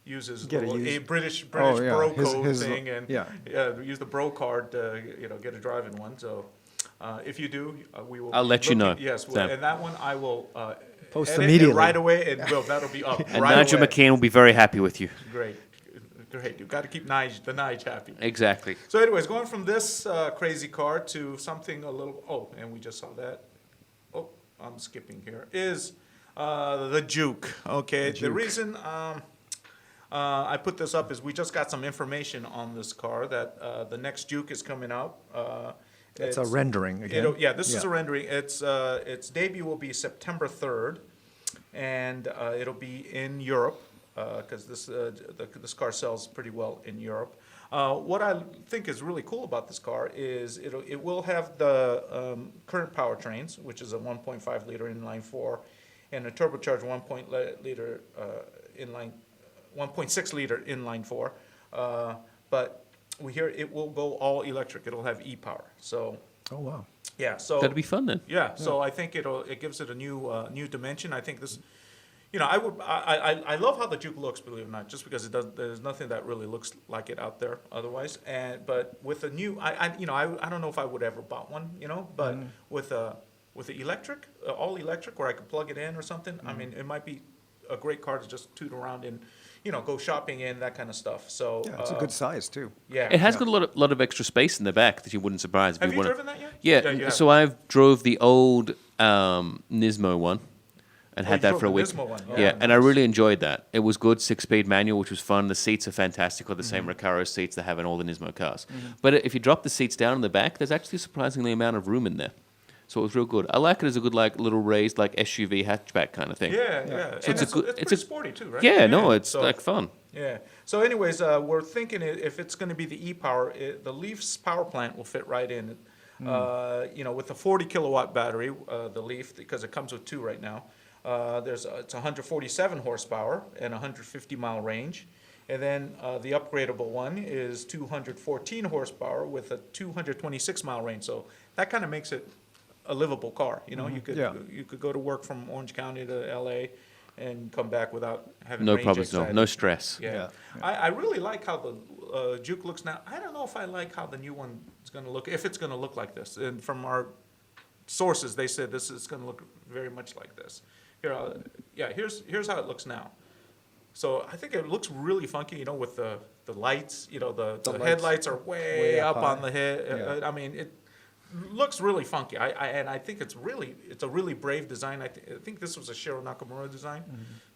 use his little British bro code thing and use the bro card to get a driving one. So if you do, we will. I'll let you know. Yes, and that one I will post edit immediately right away, and that'll be up. And right Nigel away. McCain will be very happy with you. Great. You've got to keep the Nige happy. Exactly. So, anyways, going from this crazy car to something a little. Oh, and we just saw that. Oh, I'm skipping here. Is the Juke. Okay. The reason I put this up is we just got some information on this car that the next Juke is coming out. It's a rendering again. This is a rendering. Its debut will be September 3rd, and it'll be in Europe because this car sells pretty well in Europe. What I think is really cool about this car is it will have the current powertrains, which is a 1.5 liter inline four, and a turbocharged 1.6 liter inline four. But we hear it will go all electric. It'll have e-power. So. Oh wow. Yeah. So That'd be fun then. Yeah. So I think it gives it a new dimension. I think this. I love how the Juke looks, believe it or not, just because there's nothing that really looks like it out there otherwise. But with a new, I don't know if I would ever bought one, but with the electric, all electric, where I could plug it in or something. I mean, it might be a great car to just toot around and, go shopping in, that kind of stuff. So yeah, it's a good size too. Yeah. It has got a lot of extra space in the back that you wouldn't surprise if Have you you wanted. driven that yet? Yeah. you have. So I've drove the old Nismo one. And had you that for a drove week. the Nismo one. Yeah, Oh, and I nice. really enjoyed that. It was good, 6-speed manual, which was fun. The seats are fantastic, or the same Recaro seats they have in all the Nismo cars. But if you drop the seats down in the back, there's actually a surprisingly amount of room in there. So it was real good. I like it as a good, little raised, SUV hatchback kind of thing. Yeah. So And it's pretty sporty too, right? Yeah, no, it's So- fun. Yeah. So, anyways, we're thinking if it's going to be the e-power, the Leaf's power plant will fit right in. With the 40 kilowatt battery, the Leaf, because it comes with two right now. It's 147 horsepower and 150 mile range, and then the upgradable one is 214 horsepower with a 226 mile range. So that kind of makes it a livable car. You could go to work from Orange County to LA and come back without having No range problems, anxiety. no stress. Yeah. I really like how the Juke looks now. I don't know if I like how the new one is going to look, if it's going to look like this. And from our sources, they said this is going to look very much like this. Here's how it looks now. So I think it looks really funky, with the lights. The headlights are way up high. on the head. Yeah. I mean, it looks really funky. I think it's a really brave design. I think this was a Shiro Nakamura design.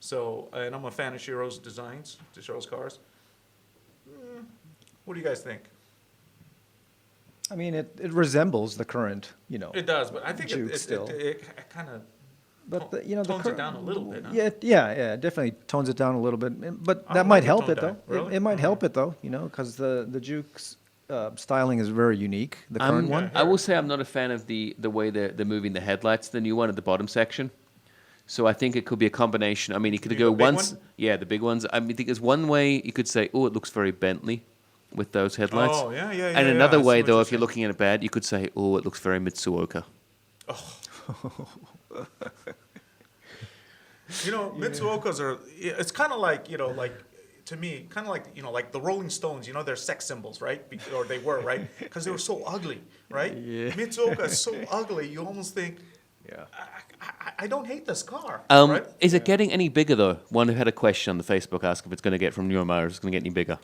So, and I'm a fan of Shiro's designs, Shiro's cars. What do you guys think? I mean, it resembles the current, It does, but I think Juke it still. kind of But the tones it current, down a little bit. Huh? Yeah, it definitely tones it down a little bit. But I that don't might like it help toned it though. down. Really? It might help it though, because the Juke's styling is very unique. The current one. I will say I'm not a fan of the way they're moving the headlights, the new one at the bottom section. So I think it could be a combination. I mean, you could mean go the big once. one? Yeah, the big ones. I mean, I think there's one way you could say, oh, it looks very Bentley with those headlights. Oh, yeah. And another I see way, what though, you're if you're saying. looking at it bad, you could say, oh, it looks very Mitsuoka. Mitsuokas are. It's kind of like to me, kind of like the Rolling Stones. They're sex symbols, right? Or they were, right? Because they were so ugly, right? Yeah. Mitsuoka is so ugly. You almost think, Yeah. I don't hate this car. Right? Is it getting any bigger, though? One who had a question on the Facebook asked if it's going to get from Neumeier, it's going to get any bigger.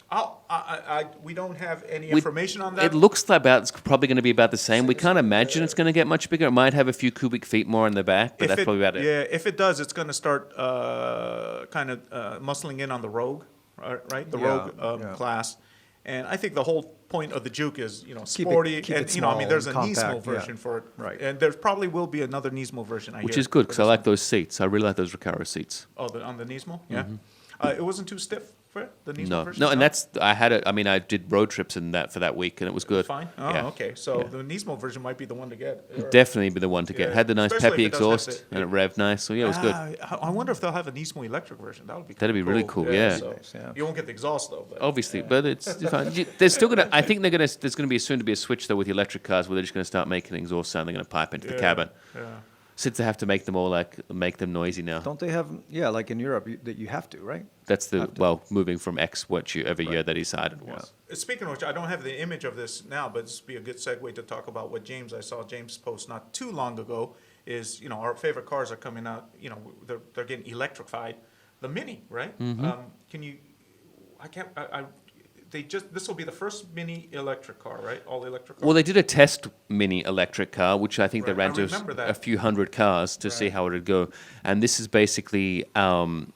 We don't have any information on that. It looks like it's probably going to be about the same. We can't imagine it's going to get much bigger. It might have a few cubic feet more in the back, but that's probably about it. Yeah, if it does, it's going to start kind of muscling in on the Rogue, right? The Rogue class. And I think the whole point of the Juke is, sporty, keep it and small there's a and Nismo compact, yeah. version for it, Right. And there probably will be another Nismo version. Which is good, because I like those seats. I really like those Recaro seats. Oh, on the Nismo, yeah. It wasn't too stiff for it, the Nismo No, version. no, and I did road trips in that for that week, and it was good. Fine. Oh, Yeah. okay. So the Nismo version might be the one to get. Or- Definitely be the one to get. Yeah, Had the nice especially peppy if it does have exhaust, the- and it revved nice. So yeah, it was good. I wonder if they'll have a Nismo electric version. That would be. That'd be really cool, yeah. So Yeah. You won't get the exhaust though. But, Obviously, yeah. but it's fine. There's still gonna. I think there's gonna be soon to be a switch though with the electric cars where they're just gonna start making an exhaust sound. They're gonna pipe into the cabin. Yeah. Since they have to make them noisy now. Don't they have, like in Europe, that you have to, right? That's moving from X every year that he decided was. Speaking of which, I don't have the image of this now, but this would be a good segue to talk about what I saw James post not too long ago, is, our favorite cars are coming out, they're getting electrified. The Mini, right? This will be the first Mini electric car, right? All electric car? Well, they did a test Mini electric car, which I think they ran to that. a few hundred cars to see how it would go. And this is basically an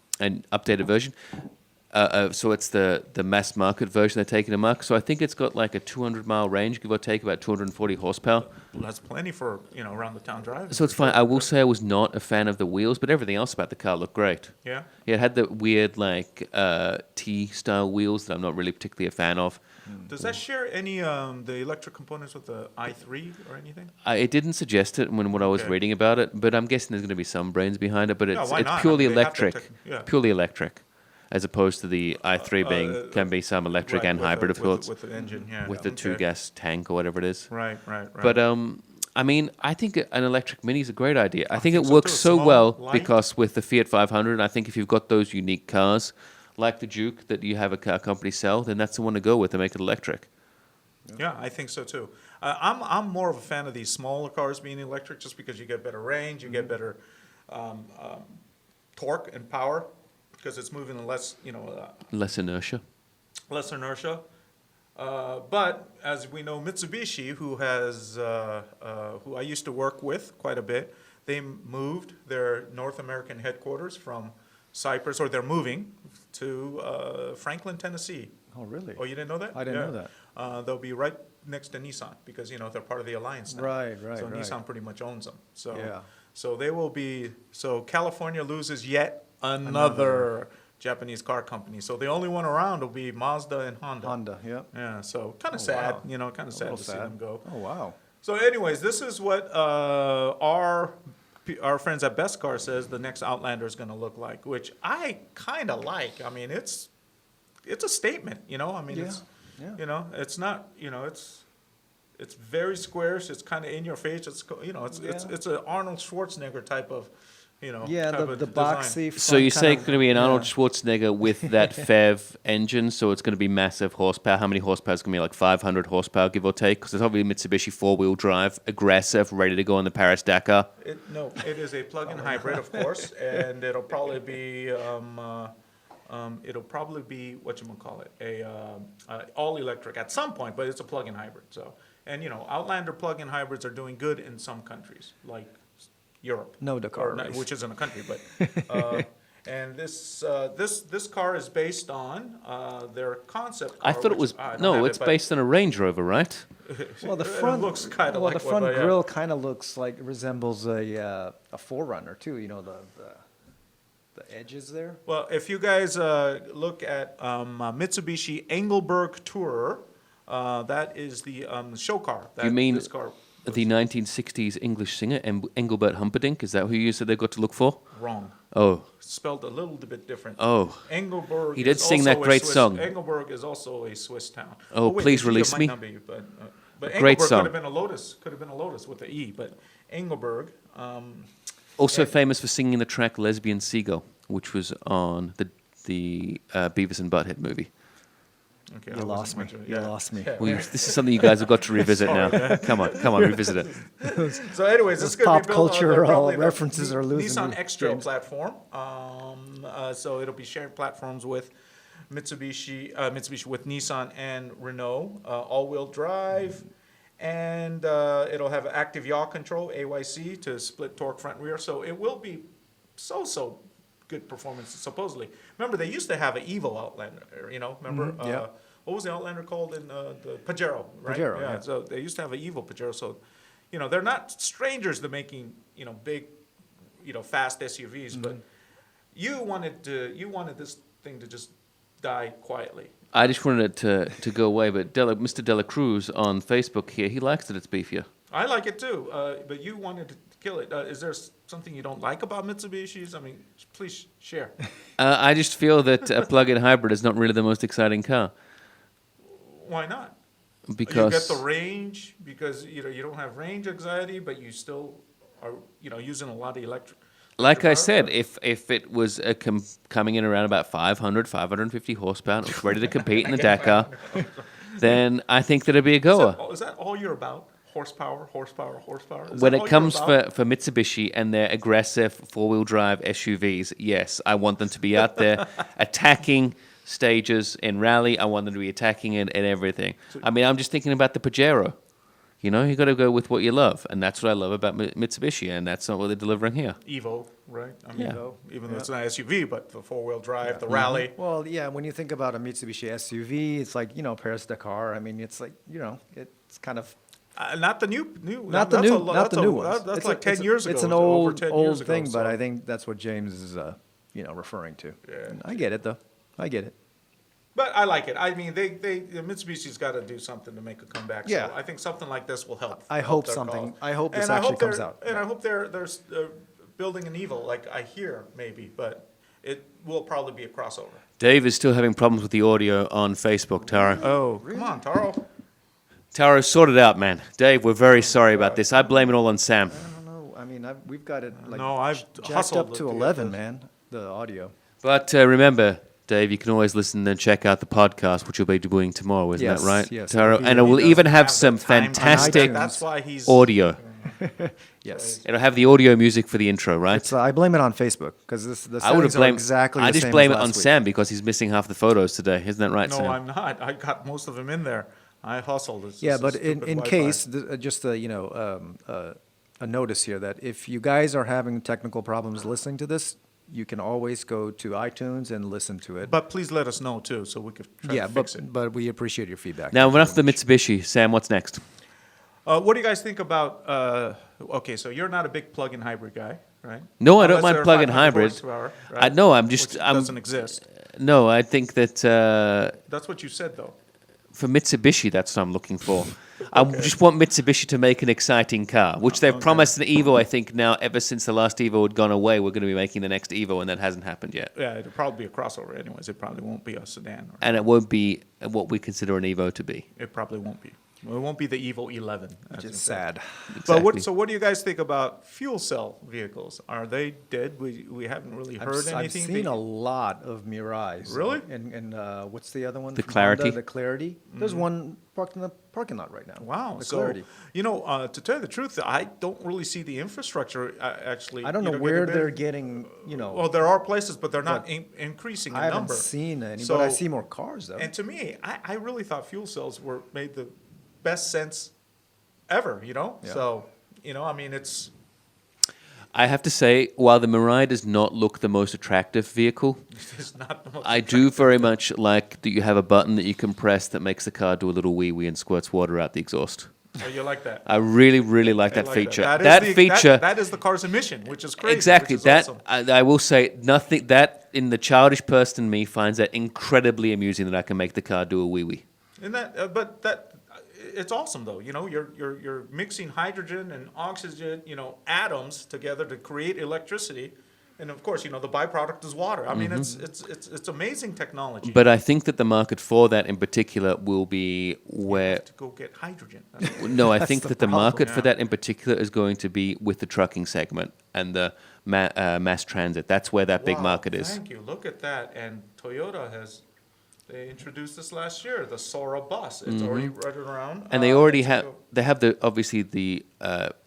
updated version. So it's the mass market version they're taking to market. So I think it's got like a 200-mile range, give or take, about 240 horsepower. Well, that's plenty for, around the town drive. So it's fine. I will say I was not a fan of the wheels, but everything else about the car looked great. Yeah? Yeah, it had the weird T-style wheels that I'm not really particularly a fan of. Does that share any the electric components with the i3 or anything? It didn't suggest it when I was reading about it, but I'm guessing there's going to be some brains behind it. But it's purely electric, purely electric, as opposed to the i3 can be some electric and hybrid of sorts with the engine, with the two-gas tank or whatever it is. Right. But I mean, I think an electric Mini is a great idea. I think it so works too. so Small, well light. because with the Fiat 500, I think if you've got those unique cars like the Juke that you have a car company sell, then that's the one to go with to make it electric. Yeah, I think so too. I'm more of a fan of these smaller cars being electric, just because you get better range, you get better torque and power, because it's moving less, Less inertia. less inertia. But as we know, Mitsubishi, who I used to work with quite a bit, they moved their North American headquarters from Cyprus, or they're moving to Franklin, Tennessee. Oh, really? Oh, you didn't know that? I didn't know that. They'll be right next to Nissan, because they're part of the alliance now. Right. So Nissan pretty much owns them. So Yeah. so they will be. So California loses yet another Japanese car company. So the only one around will be Mazda and Honda. Honda, yeah. Yeah. So kind of Oh, sad. wow. Kind of A sad little to see them go. Oh, wow. So, anyways, this is what our friends at Best Car says the next Outlander is going to look like, which I kind of like. I mean, it's a statement, I mean, Yeah. it's not, it's very squarish. It's kind of in your face. It's an Arnold Schwarzenegger type of, Yeah, type of the design. boxy. So you say it's going to be an Arnold yeah. Schwarzenegger with that FEV engine, so it's going to be massive horsepower. How many horsepower? It's going to be like 500 horsepower, give or take, because it's obviously Mitsubishi four-wheel drive, aggressive, ready to go on the Paris-Dakar. It is a plug-in hybrid, of course, and it'll probably be whatchamacallit, a all-electric at some point, but it's a plug-in hybrid. So, and Outlander plug-in hybrids are doing good in some countries, like Europe. No Dakar or not, race. which isn't a country, but and this car is based on their concept car. I thought it was it's based on a Range Rover, right? Well, the front looks kind of like the front one, but grille kind of resembles a 4Runner too. The edges there. Well, if you guys look at Mitsubishi Engelberg Tourer, that is the show car. You mean this car the 1960s English singer Engelbert Humperdinck? Is that who you said they've got to look for? Wrong. Oh. Spelled a little bit different. Oh. Engelberg. He did is sing also that great a Swiss, song. Engelberg is also a Swiss town. Oh, wait, please the G release might me. not be, but Great Engelberg song. could have been a Lotus. Could have been a Lotus with the E, but Engelberg. Also famous for singing the track "Lesbian Seagull," which was on the Beavis and Butthead movie. Okay, You lost me. You lost me. This is something you guys have got to revisit now. Come on, revisit it. So, anyways, this is going pop to be built culture on probably the references are losing Nissan me, X-Trail James. platform. So it'll be sharing platforms with Mitsubishi with Nissan and Renault, all-wheel drive, and it'll have active yaw control (AYC) to split torque front rear. So it will be so good performance supposedly. Remember, they used to have an Evo Outlander. Remember? yeah. What was the Outlander called in the Pajero? Right? Pajero, yeah. So they used to have an Evo Pajero. So, they're not strangers to making big, fast SUVs. But you wanted this thing to just die quietly. I just wanted it to go away, but Mr. Dela Cruz on Facebook here, he likes that it's beefier. I like it too, but you wanted to kill it. Is there something you don't like about Mitsubishis? I mean, please share. I just feel that a plug-in hybrid is not really the most exciting car. Why not? Because you get the range, because you don't have range anxiety, but you still are using a lot of electric. Like I said, if it was coming in around about 500, 550 horsepower, and it was ready to compete in the Dakar, then I think that'd be a goer. Is that all you're about? Horsepower. Is When that it all comes you're about? for Mitsubishi and their aggressive four-wheel drive SUVs, yes, I want them to be out there attacking stages in rally. I want them to be attacking in everything. I mean, I'm just thinking about the Pajero. You got to go with what you love, and that's what I love about Mitsubishi, and that's not what they're delivering here. Evo, right? I mean, Yeah. even though it's an SUV, but the four-wheel drive, the rally. Well, yeah, when you think about a Mitsubishi SUV, it's like, Paris Dakar. I mean, it's like, it's kind of Not the new. not the new ones. That's It's like 10 it's years ago. It's an over 10 years old ago, thing, but so- I think that's what James is, referring to. Yeah. And I get it though. I get it. But I like it. I mean, Mitsubishi's got to do something to make a comeback. Yeah. So I think something like this will help. I help hope their something. cause. I hope this And I actually hope comes they're- out. And I hope they're building an Evo, like I hear maybe, but it will probably be a crossover. Dave is still having problems with the audio on Facebook, Taro. Oh, Come on, Taro. Taro, sort it out, man. Dave, we're very sorry about this. I blame it all on Sam. I don't know. I mean, we've got it like No, I've jacked hustled up to to get 11, this. man. The audio. But remember, Dave, you can always listen and check out the podcast, which you'll be doing tomorrow, isn't Yes, that right, yes, Taro? it'll be- And it he will doesn't even have have some the time on fantastic iTunes. That's why he's audio. Yes. It'll have the audio music for the intro, right? It's, I blame it on Facebook because the I would have settings are blamed. exactly I the just same blame as it on last week. Sam because he's missing half the photos today, isn't that right, No, Sam? I'm not. I got most of them in there. I hustled. It's Yeah, just a but stupid in Wi-Fi. case, just a notice here that if you guys are having technical problems listening to this, you can always go to iTunes and listen to it. But please let us know too, so we can try yeah, to fix it. but we appreciate your feedback. Now, Thank you enough of the very much. Mitsubishi. Sam, what's next? What do you guys think about? Okay, so you're not a big plug-in hybrid guy, right? No, I don't Unless mind they're plug-in 500 hybrid. horsepower, I right? no, I'm Which just. doesn't exist. No, I think that That's what you said, though. for Mitsubishi, that's what I'm looking for. I just want Mitsubishi to make an exciting car, which they've promised an Evo. I think now, ever since the last Evo had gone away, we're going to be making the next Evo, and that hasn't happened yet. Yeah, it'll probably be a crossover, anyways. It probably won't be a sedan. And it won't be what we consider an Evo to be. It probably won't be. Well, it won't be the Evo 11. Which as is in sad. But Exactly. what do you guys think about fuel cell vehicles? Are they dead? We haven't really heard I've anything. seen a lot of Mirais. Really? And what's the other one? The from Clarity? Honda? The Clarity. There's one parked in the parking lot right now. Wow. The So, Clarity. to tell you the truth, I don't really see the infrastructure actually. I don't know where they're getting, Well, there are places, but they're not increasing in I haven't number. seen any, So- but I see more cars though. And to me, I really thought fuel cells were made the best sense ever, Yeah. So, I mean, it's, I have to say, while the Mirai does not look the most attractive vehicle, it's not the most. I do very much like that you have a button that you can press that makes the car do a little wee-wee and squirts water out the exhaust. So you like that. I really, really like I that like feature. That, That is the- feature, that is the car's emission, which is crazy. exactly. Which is That awesome. I will say, nothing that in the childish person in me finds that incredibly amusing that I can make the car do a wee-wee. And that, but that, it's awesome though. You're mixing hydrogen and oxygen, atoms together to create electricity, and of course, the byproduct is water. I mean, it's amazing technology. But I think that the market for that in particular will be where. to go get hydrogen. That's what- No, I think that the problem, market for yeah. that in particular is going to be with the trucking segment and the mass transit. That's where that big Wow, market is. Thank you. Look at that. And Toyota they introduced this last year, the Sora bus. It's already running around. And they already Mexico. have obviously the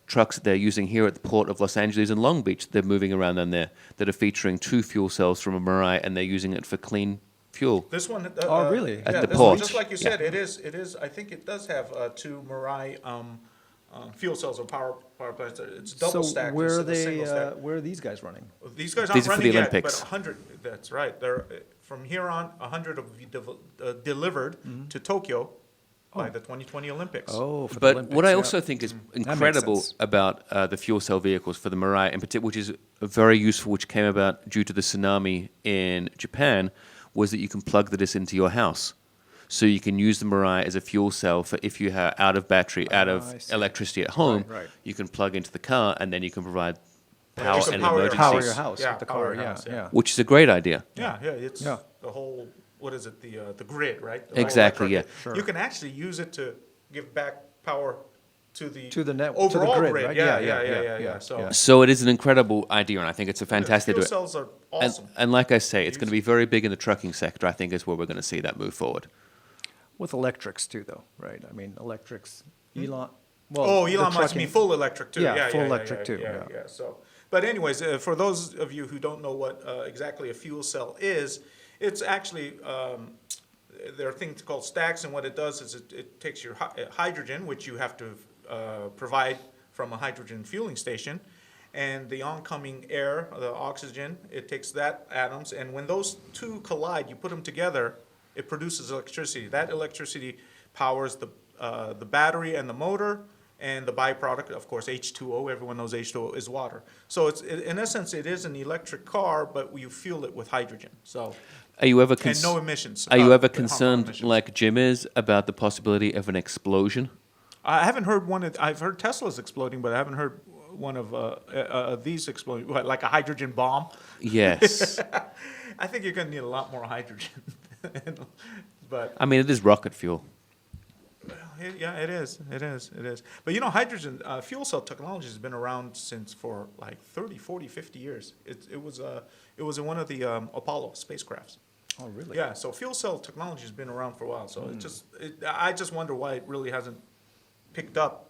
trucks that they're using here at the port of Los Angeles and Long Beach. They're moving around on there that are featuring 2 fuel cells from a Mirai, and they're using it for clean fuel. This one. Oh, really? At yeah, the this port. One, just like you said, it is. I think it does have 2 Mirai fuel cells or power plants. It's double So stacked. where are instead of they? single stacked. Where are these guys running? These guys These aren't are for the running yet, Olympics. but 100. That's right. They're from here on. 100 will be delivered to Tokyo by the 2020 Olympics. Oh, for the But Olympics, what I yeah. also think is makes incredible sense. about the fuel cell vehicles for the Mirai in particular, which is very useful, which came about due to the tsunami in Japan, was that you can plug this into your house. So you can use the Mirai as a fuel cell for if you are out of battery, out I of see. electricity at home, right. you can plug into the car and then you can provide you power can and power your emergencies, Power your house Yeah, with the power car. your Yeah, house, yeah. yeah. which is a great idea. Yeah, it's Yeah. the whole. What is it? The grid, right? The whole Exactly, electric yeah. grid. Sure. You can actually use it to give back power To the net- to the overall grid, grid. right? Yeah, Yeah, yeah, yeah, yeah, yeah, So yeah. So it is an incredible idea, and I think it's a fantastic. fuel cells are awesome. And like I say, it's going to be very big in the trucking sector. I think is where we're going to see that move forward. With electrics too, though, right? I mean, electrics, Elon. Oh, the Elon must trucking- mean full electric too. Yeah, full electric too, Yeah, yeah. So, but anyways, for those of you who don't know what exactly a fuel cell is, it's actually there are things called stacks, and what it does is it takes your hydrogen, which you have to provide from a hydrogen fueling station, and the oncoming air, the oxygen, it takes that atoms, and when those two collide, you put them together, it produces electricity. That electricity powers the battery and the motor, and the byproduct, of course, H2O. Everyone knows H2O is water. So in essence, it is an electric car, but you fuel it with hydrogen. So Are you ever and no emissions. Are you ever harmful concerned, emissions. like Jim is, about the possibility of an explosion? I haven't heard one. I've heard Tesla's exploding, but I haven't heard one of these exploding. What, like a hydrogen bomb? Yes. I think you're going to need a lot more hydrogen. But I mean, it is rocket fuel. yeah, it is. It is. It is. But you know, hydrogen fuel cell technology has been around since for like 30, 40, 50 years. It was in one of the Apollo spacecrafts. Oh, really? Yeah. So fuel cell technology has been around for a while. So I just wonder why it really hasn't picked up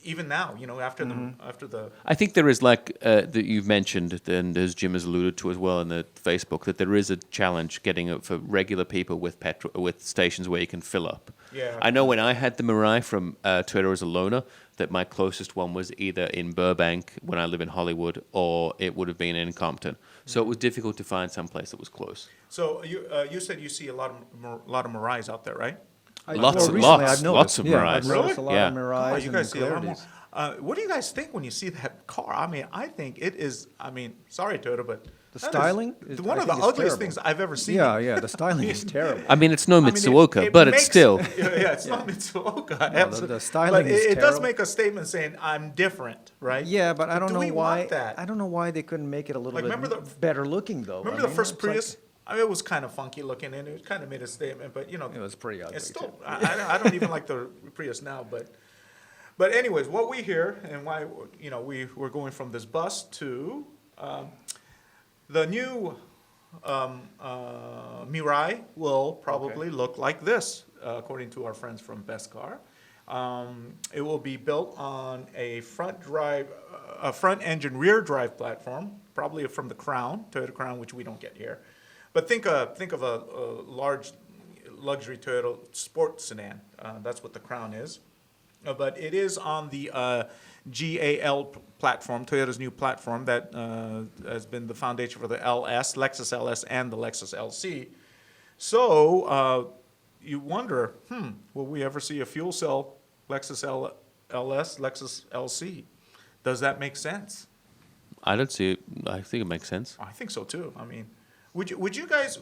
even now. You know, after the I think there is, like that you've mentioned, and as Jim has alluded to as well in the Facebook, that there is a challenge getting it for regular people with stations where you can fill up. Yeah. I know when I had the Mirai from Toyota as a loaner, that my closest one was either in Burbank when I live in Hollywood, or it would have been in Compton. So it was difficult to find some place that was close. So you said you see a lot of Mirais out there, right? Lots recently lots I've noticed, of yeah, Mirais. I've noticed a lot Yeah. of Mirais you and guys see a lot more. Clarities. What do you guys think when you see that car? I mean, I think it is. I mean, sorry, Toyota, but The that is styling is- one I of the think it's ugliest terrible. things I've ever seen. Yeah, the styling is terrible. I mean, it's no I mean, Mitsuoka, it but it's makes- still. Yeah, it's not Mitsuoka. the styling but is it does terrible. make a statement saying I'm different, right? Yeah, but I don't do know we why. want that? I don't know why they couldn't make it a little Like, bit remember the- better looking, though. Remember I the mean, first it's like- Prius? I mean, it was kind of funky looking, and it kind of made a statement. But you know, It was pretty ugly, It's still. too. I don't even like the Prius now, but anyways, what we hear and why we're going from this bus to the new Mirai will probably look like this, according to our friends from Best Car. It will be built on a front engine rear drive platform, probably from the Crown, Toyota Crown, which we don't get here. But think of a large luxury Toyota sports sedan. That's what the Crown is. But it is on the GAL platform, Toyota's new platform that has been the foundation for the Lexus LS, and the Lexus LC. So you wonder, will we ever see a fuel cell Lexus LS, Lexus LC? Does that make sense? I don't see it. I think it makes sense. I think so too. I mean, would you guys?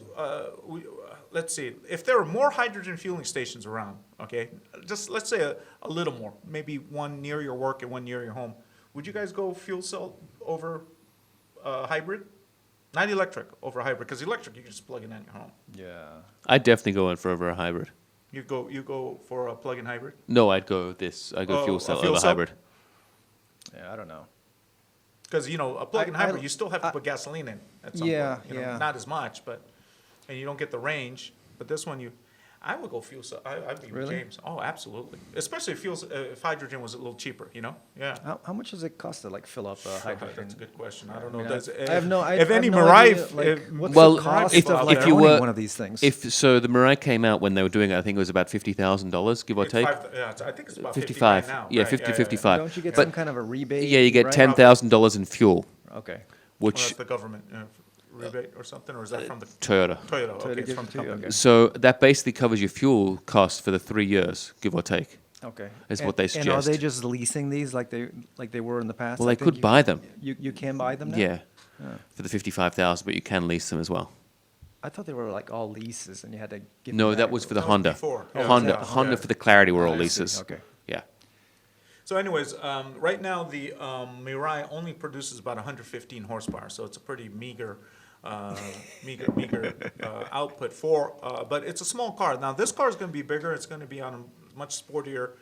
Let's see. If there were more hydrogen fueling stations around, okay, just let's say a little more, maybe one near your work and one near your home, would you guys go fuel cell over hybrid? Not electric over hybrid, because electric you can just plug it in at your home. Yeah. I'd definitely go in for over a hybrid. You go for a plug-in hybrid. No, I'd go this. I'd go Oh, fuel a cell fuel over cell? hybrid. Yeah, I don't know. Because a plug-in I- hybrid, you still have to put gasoline in at some Yeah, point. yeah. Not as much, and you don't get the range. But this one, I would go fuel cell. I'd be with Really? James. Oh, absolutely. Especially if hydrogen was a little cheaper. Yeah. How much does it cost to like fill up hydrogen? That's a good question. I don't I know. mean, Does- I have no. I if have any no Mirai, idea, like, what's Well, the cost if- of like if you owning were- one of these things? If so, the Mirai came out when they were doing it. I think it was about $50,000, give or take. I think it's about 55. 55 now. Yeah, right? 50, 55. Don't you get But some kind of a rebate? yeah, you get right? $10,000 in fuel, Okay. Well, which that's the government rebate or something, or is that from the Toyota. Toyota? Okay, Toyota it's gives from it the to you, company. okay. So that basically covers your fuel costs for the 3 years, give or take. Okay. Is what they And are they suggest. just leasing these like they were in the past? Well, I they think could buy them. You can buy them now? Yeah, for the 55,000, but you can lease them as well. I thought they were like all leases and you had to give No, them that back. was for the That was Honda. before. Oh, Honda, yeah. Honda Yeah. for the Clarity were all I see. leases. Okay. Yeah. So, anyways, right now the Mirai only produces about 115 horsepower, so it's a pretty meager output for. But it's a small car. Now, this car is going to be bigger. It's going to be on a much sportier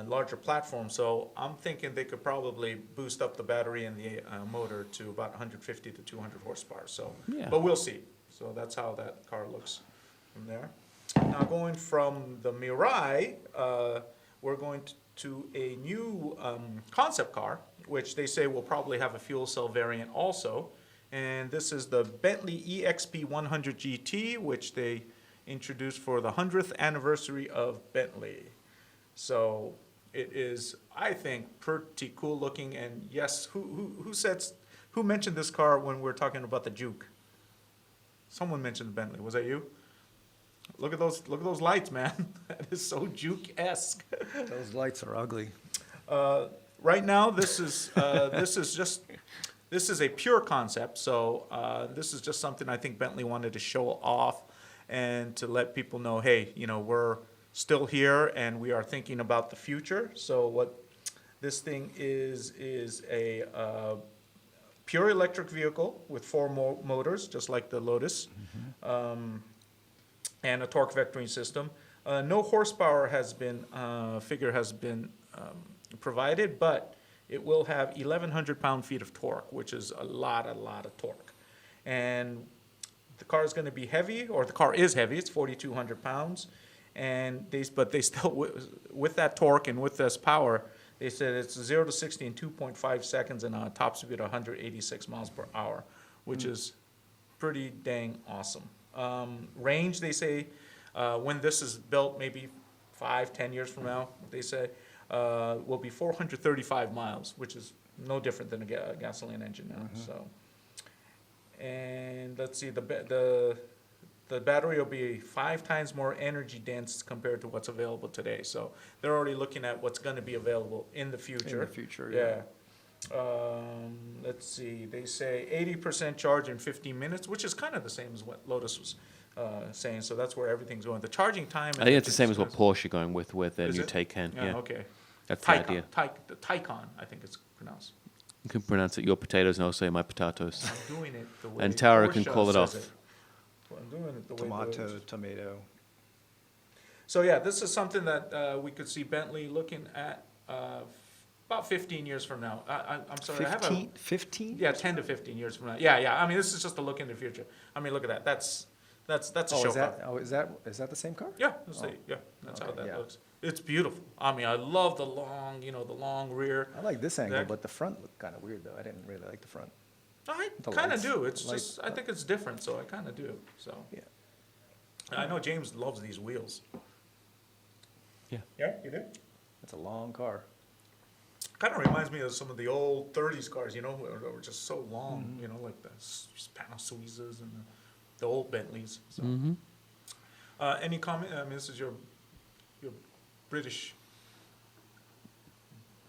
larger platform. So I'm thinking they could probably boost up the battery and the motor to about 150 to 200 horsepower. So, Yeah. but we'll see. So that's how that car looks from there. Now going from the Mirai, we're going to a new concept car, which they say will probably have a fuel cell variant also. And this is the Bentley EXP 100 GT, which they introduced for the 100th anniversary of Bentley. So it is, I think, pretty cool looking. And yes, who mentioned this car when we were talking about the Juke? Someone mentioned the Bentley. Was that you? Look at those lights, man. That is so Juke-esque. Those lights are ugly. Right now, this is a pure concept. So this is just something I think Bentley wanted to show off and to let people know, hey, we're still here and we are thinking about the future. So what this thing is a pure electric vehicle with 4 motors, just like the Lotus, and a torque vectoring system. No horsepower figure has been provided, but it will have 1,100 pound-feet of torque, which is a lot of torque. And the car is going to be heavy, or the car is heavy. It's 4,200 pounds, but they still, with that torque and with this power, they said it's 0 to 60 in 2.5 seconds and a top speed of 186 miles per hour, which is pretty dang awesome. Range, they say, when this is built, maybe 5-10 years from now, they say, will be 435 miles, which is no different than a gasoline engine now. So, and let's see, the battery will be 5 times more energy dense compared to what's available today. So they're already looking at what's going to be available in the future. In the future, yeah. Let's see, they say 80% charge in 15 minutes, which is kind of the same as what Lotus was saying. So that's where everything's going. The charging time. I think it's the same as what Porsche are going with their Is new it? Taycan. Yeah, Okay. that's the idea. Taycan, I think it's pronounced. You can pronounce it your potatoes and I'll say my potatoes. I'm doing it the way And Tara can Porsche call it says off. I'm doing it the way Tomato. So yeah, this is something that we could see Bentley looking at about 15 years from now. I'm sorry, 15? yeah, 10 to 15 years from now. Yeah. I mean, this is just a look in the future. I mean, look at that. That's a show car. Is that the same car? Yeah, that's how okay, that yeah. looks. It's beautiful. I mean, I love the long rear. I like this angle, deck. but the front looked kind of weird, though. I didn't really like the front. I The kind of lights- do. It's lights- just, I think it's different, so I kind of do. So Yeah. I know James loves these wheels. Yeah. Yeah, you do? It's a long car. Kind of reminds me of some of the old 30s cars, that were just so long, like the Panasoises and the old Bentleys. So. Any comment? I mean, this is your British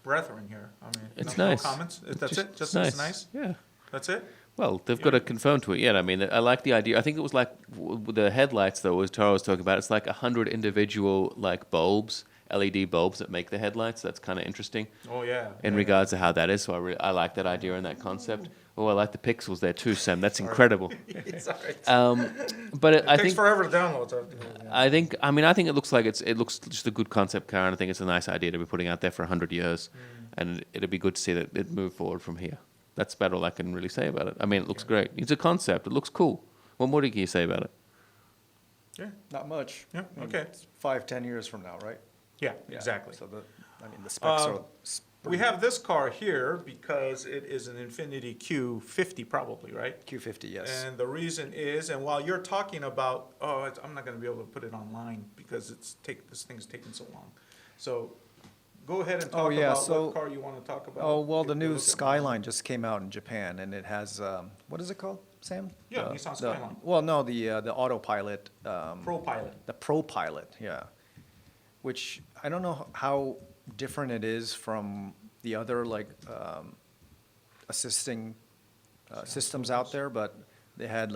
brethren here. I mean, It's no nice. comments? That's it? Just nice. it's nice? Yeah. That's it? Well, they've got to confirm to it yet. I mean, I like the idea. I think it was like with the headlights, though, as Tara was talking about. It's like 100 individual bulbs, LED bulbs that make the headlights. That's kind of interesting Oh, yeah. in Yeah, regards to how that is. So I like that idea and that concept. Oh, I like the pixels there too, Sam. That's incredible. yeah. It's all right. But It I takes think forever to download. So, yeah. I think it looks like it looks just a good concept car, and I think it's a nice idea to be putting out there for 100 years, and it'd be good to see that it move forward from here. That's about all I can really say about it. I mean, it looks great. It's a concept. It looks cool. What more can you say about it? Yeah. Not much. Yeah, I mean, okay. it's 5-10 years from now, right? Yeah, exactly. So the specs are. We have this car here because it is an Infiniti Q50 probably, right? Q50, yes. And the reason is, and while you're talking about, I'm not going to be able to put it online because this thing's taking so long. So go ahead and talk about what car you want to talk about. Oh, well, the Get a new look at Skyline just came out in Japan, and it has, what is it called, Sam? Yeah, Nissan Skyline. Well, no, the autopilot. Pro Pilot. The Pro Pilot, yeah. Which, I don't know how different it is from the other, assisting systems out there, but they had,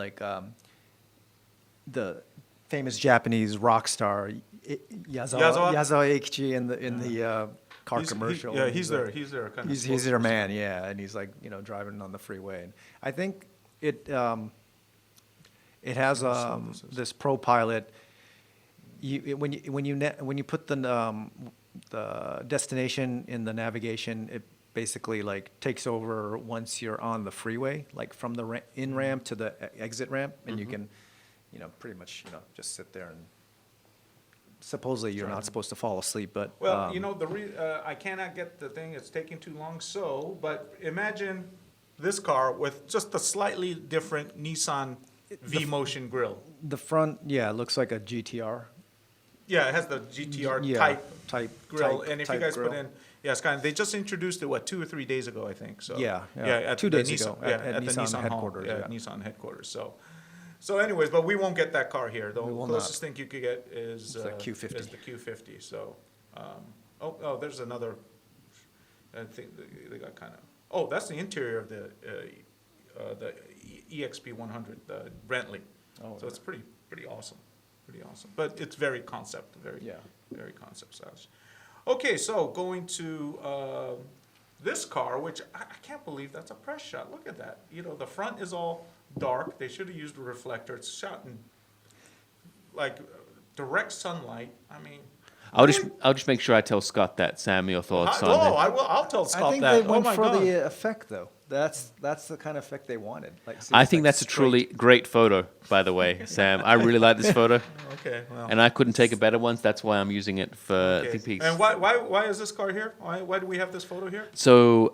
the famous Japanese rock star, Yazawa Eikichi in the car commercial. He's there kind of. He's their man, yeah, and he's driving on the freeway. And I think it has this is. this Pro Pilot. When you put the destination in the navigation, it basically like takes over once you're on the freeway, like from the in ramp to the exit ramp, and you can, pretty much, just sit there and supposedly you're not supposed to fall asleep, but. Well, I cannot get the thing, it's taking too long, but imagine this car with just a slightly different Nissan V-Motion grille. The front, it looks like a GTR. Yeah, it has the GTR type grille, and if you guys put in, Skyline, they just introduced it, 2 or 3 days ago, I think, so. At 2 days ago, at the Nissan Nissan headquarters, Hall, Nissan headquarters, So anyways, but we won't get that car here. The closest thing you could get is the Q50. Is the Q50. So, there's another. I think they got kind of. Oh, that's the interior of the EXP 100, the Bentley. So it's pretty awesome, But it's very concept, very concept size. Okay, so going to this car, which I can't believe that's a press shot. Look at that. The front is all dark. They should have used a reflector. It's shot in like direct sunlight. I mean, I'll just make sure I tell Scott that, Sam, your thoughts on it. I will. I'll tell Scott that. I think they went for the effect, though. That's the kind of effect they wanted. I think that's a truly great photo, by the way, Sam. I really like this photo. Okay, well. And I couldn't take a better one. That's why I'm using it for the piece. And why is this car here? Why do we have this photo here? So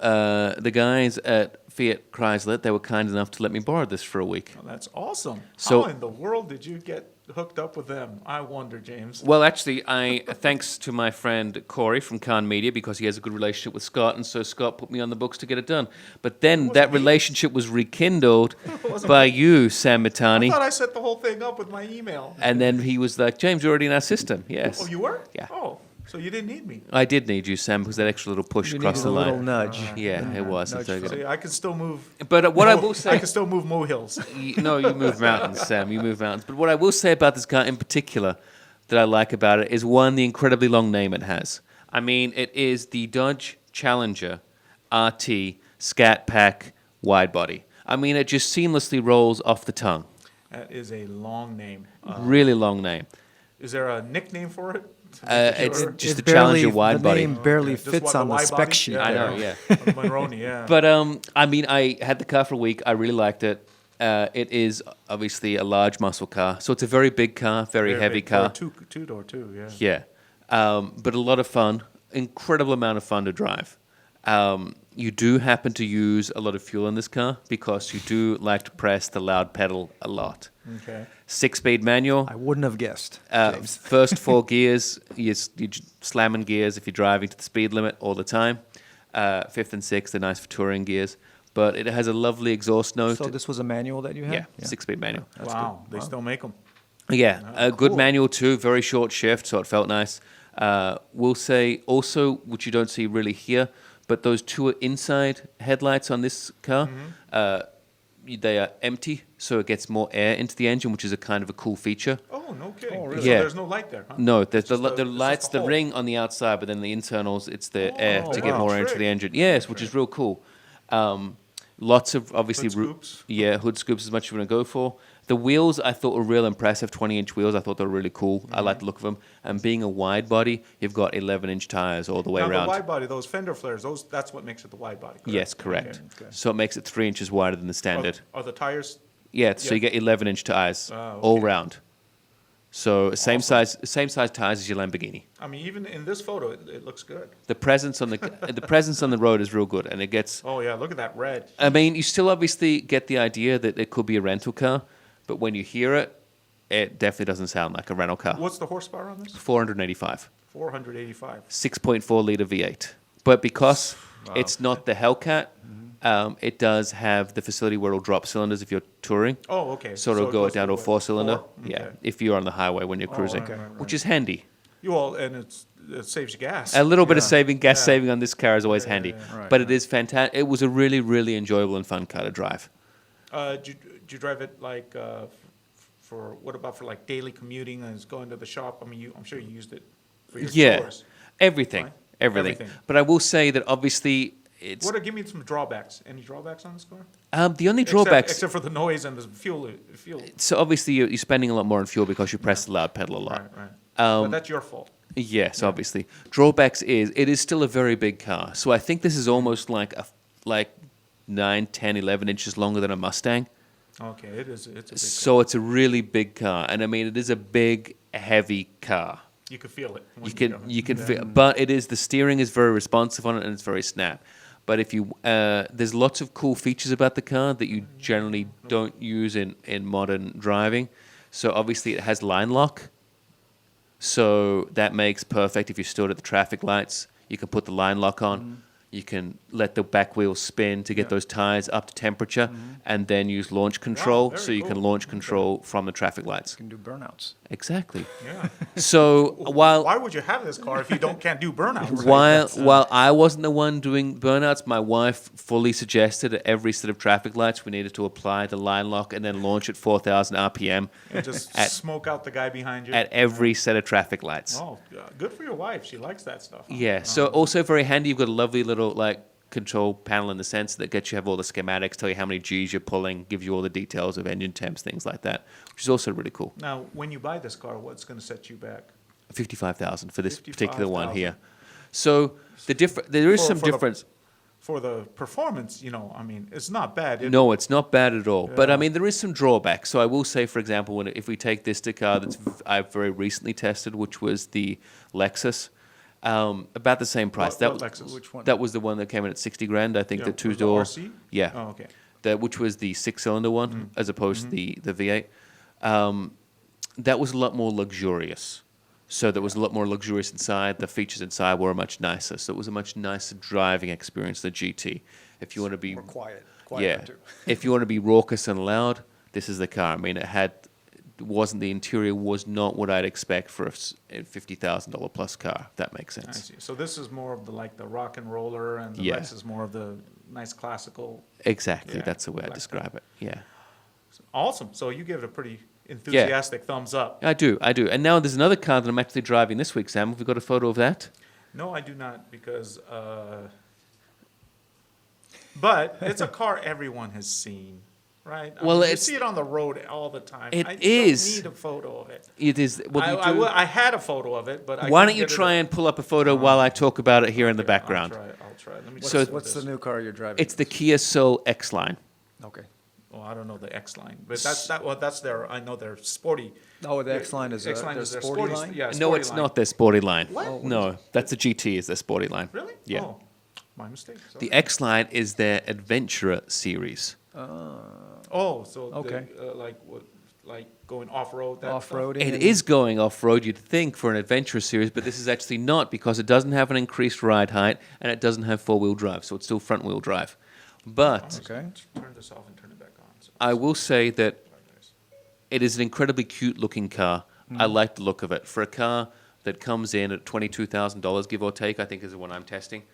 the guys at Fiat Chrysler, they were kind enough to let me borrow this for a week. Oh, that's awesome. So, how in the world did you get hooked up with them? I wonder, James. Well, actually, thanks to my friend Corey from Khan Media, because he has a good relationship with Scott, and so Scott put me on the books to get it done. But then that relationship was rekindled by you, Sam Mitani. I thought I set the whole thing up with my email. And then he was like, James, you're already in our system. Yes. Oh, you were? Yeah. Oh, so you didn't need me. I did need you, Sam, because that extra little push across the line. A little nudge. Yeah, it was. See, I can still move. But what I will say, I can still move molehills. No, you move mountains, Sam. You move mountains. But what I will say about this car in particular that I like about it is, one, the incredibly long name it has. I mean, it is the Dodge Challenger RT Scat Pack Wide Body. I mean, it just seamlessly rolls off the tongue. That is a long name. Really long name. Is there a nickname for it? It's just the Challenger Wide Body. The name barely fits on the spec sheet. Yeah, I know, yeah. Monroney, yeah. But I mean, I had the car for a week. I really liked it. It is obviously a large muscle car, so it's a very big car, very heavy big car. Two-door too, yeah. Yeah, but a lot of fun. Incredible amount of fun to drive. You do happen to use a lot of fuel in this car because you do like to press the loud pedal a lot. Okay. 6-speed manual. I wouldn't have guessed, James. First 4 gears, you're slamming gears if you're driving to the speed limit all the time. 5th and 6th are nice for touring gears. But it has a lovely exhaust note. So this was a manual that you had? Yeah, 6-speed manual. Wow, they still make them. Yeah, a good cool. manual too, very short shift, so it felt nice. We'll say also, which you don't see really here, but those 2 inside headlights on this car, they are empty, so it gets more air into the engine, which is a kind of a cool feature. Oh, no kidding. Oh, really? So Yeah. there's no light there, huh? No, there's the just lights, a the hole. ring on the outside, but then the internals, it's the air to get wow. more air into Trick. the engine. Yes, which is real cool. Lots of obviously Hood scoops. Yeah, hood scoops is much you want to go for. The wheels I thought were real impressive, 20-inch wheels. I thought they were really cool. I like the look of them. And being a wide body, you've got 11-inch tires all the way Now, around. the wide body, those fender flares, that's what makes it the wide body, correct? Yes, correct. Okay. So it makes it 3 inches wider than the standard. Are the tires? Yeah, so you yeah. get 11-inch tires Oh, all okay. round. So same size tires as your Lamborghini. I mean, even in this photo, it looks good. The presence on the road is real good, and it gets. Oh, yeah, look at that red. I mean, you still obviously get the idea that it could be a rental car, but when you hear it, it definitely doesn't sound like a rental car. What's the horsepower on this? 485, 485. 6.4 liter V8. But because it's not the Hellcat, it does have the facility where it'll drop cylinders if you're touring. Oh, okay. So it'll it go goes down to a what, 4-cylinder. 4? Yeah, Okay. if you're on the highway when you're cruising, right. which is handy. And it saves you gas. A little bit of Yeah. gas Yeah. saving on this car is always handy. Right, But it is fantastic. It was a really, really enjoyable and fun car to drive. Do you drive it like what about for like daily commuting and going to the shop? I mean, I'm sure you used it for your chores. Everything, Right? everything. Everything. But I will say that obviously it's Give me some drawbacks. Any drawbacks on this car? the only drawbacks. Except for the noise and the fuel. So obviously you're spending a lot more on fuel because you press the loud pedal a lot. Right. But that's your fault. Yes, obviously. Drawbacks is it is still a very big car. So I think this is almost like 9, 10, 11 inches longer than a Mustang. Okay, it is. It's a big So it's a really big car, and I mean it is a big, heavy car. car. You can feel it. When You can feel, but it is the steering is very responsive on it, and it's very snap. But if you there's lots of cool features about the car that you generally don't use in modern driving. So obviously it has line lock. So that makes perfect if you're stood at the traffic lights. You can put the line lock on. You can let the back wheels spin to get those tires up to temperature, and then use launch control, very so you can cool. launch control from the traffic lights. You can do burnouts. Exactly. Yeah. So while Why would you have this car if you can't do burnouts? While I wasn't the one doing burnouts, my wife fully suggested at every set of traffic lights we needed to apply the line lock and then launch at 4,000 RPM And just smoke out the guy behind you. at every set of traffic lights. Oh, good for your wife. She likes that stuff. Huh? Yeah, so also very handy. You've got a lovely little control panel in the sense that gets you have all the schematics, tell you how many G's you're pulling, gives you all the details of engine temps, things like that, which is also really cool. Now, when you buy this car, what's going to set you back? 55,000 for this particular one 55,000. here. So there is some For the- difference. For the performance, I mean, it's not bad. No, it's not bad at all. But I Yeah. mean, there is some drawbacks. So I will say, for example, if we take this to car I've very recently tested, which was the Lexus, about the same price. What Lexus? Which one? That was the one that came in at 60 grand. I think Yeah, the was two-door. RC? Yeah. Oh, okay. Which was the 6-cylinder one, as opposed to the V8. That was a lot more luxurious. So there was a lot more luxurious inside. The features inside were much nicer. So it was a much nicer driving experience than GT. If you want to be More quiet. yeah, if you want to be raucous and loud, this is the car. I mean, the interior was not what I'd expect for a $50,000 plus car. If that makes I sense. see. So this is more of the rock and roller, and the Yeah. Lex is more of the nice classical. Exactly, Yeah, that's the way I like describe it. Yeah. Awesome. So you give it a pretty enthusiastic thumbs up. I do. And now there's another car that I'm actually driving this week, Sam. Have we got a photo of that? No, I do not, because. But it's a car everyone has seen, right? I Well, mean, you it's- see it on the road all the time. It I is. don't need a photo of it. It is. Well, you do. I had a photo of it, but I Why couldn't don't you get it try up. and pull up a photo while I talk about it here in the Okay, background? I'll try. Let me So- just What's the new car you're driving? It's the Kia Soul X-Line. Okay. Well, I don't know the X line, but that's their. I know they're sporty. Oh, the X-Line is X line their is their sporty line? Yeah, No, sporty it's line. not their sporty line. What? No, that's the GT is their sporty line. Really? Yeah. Oh, my mistake. Sorry. The X-Line is their Adventurer series. Oh, so Okay. like going off road. Off-roading. It and- is going off-road, you'd think, for an Adventurer series, but this is actually not because it doesn't have an increased ride height and it doesn't have four-wheel drive, so it's still front-wheel drive. But Okay. Turn this off and turn it back on. So I will say that it is an incredibly cute-looking car. I like the look of it. For a car that comes in at $22,000, give or take, I think is the one I'm testing.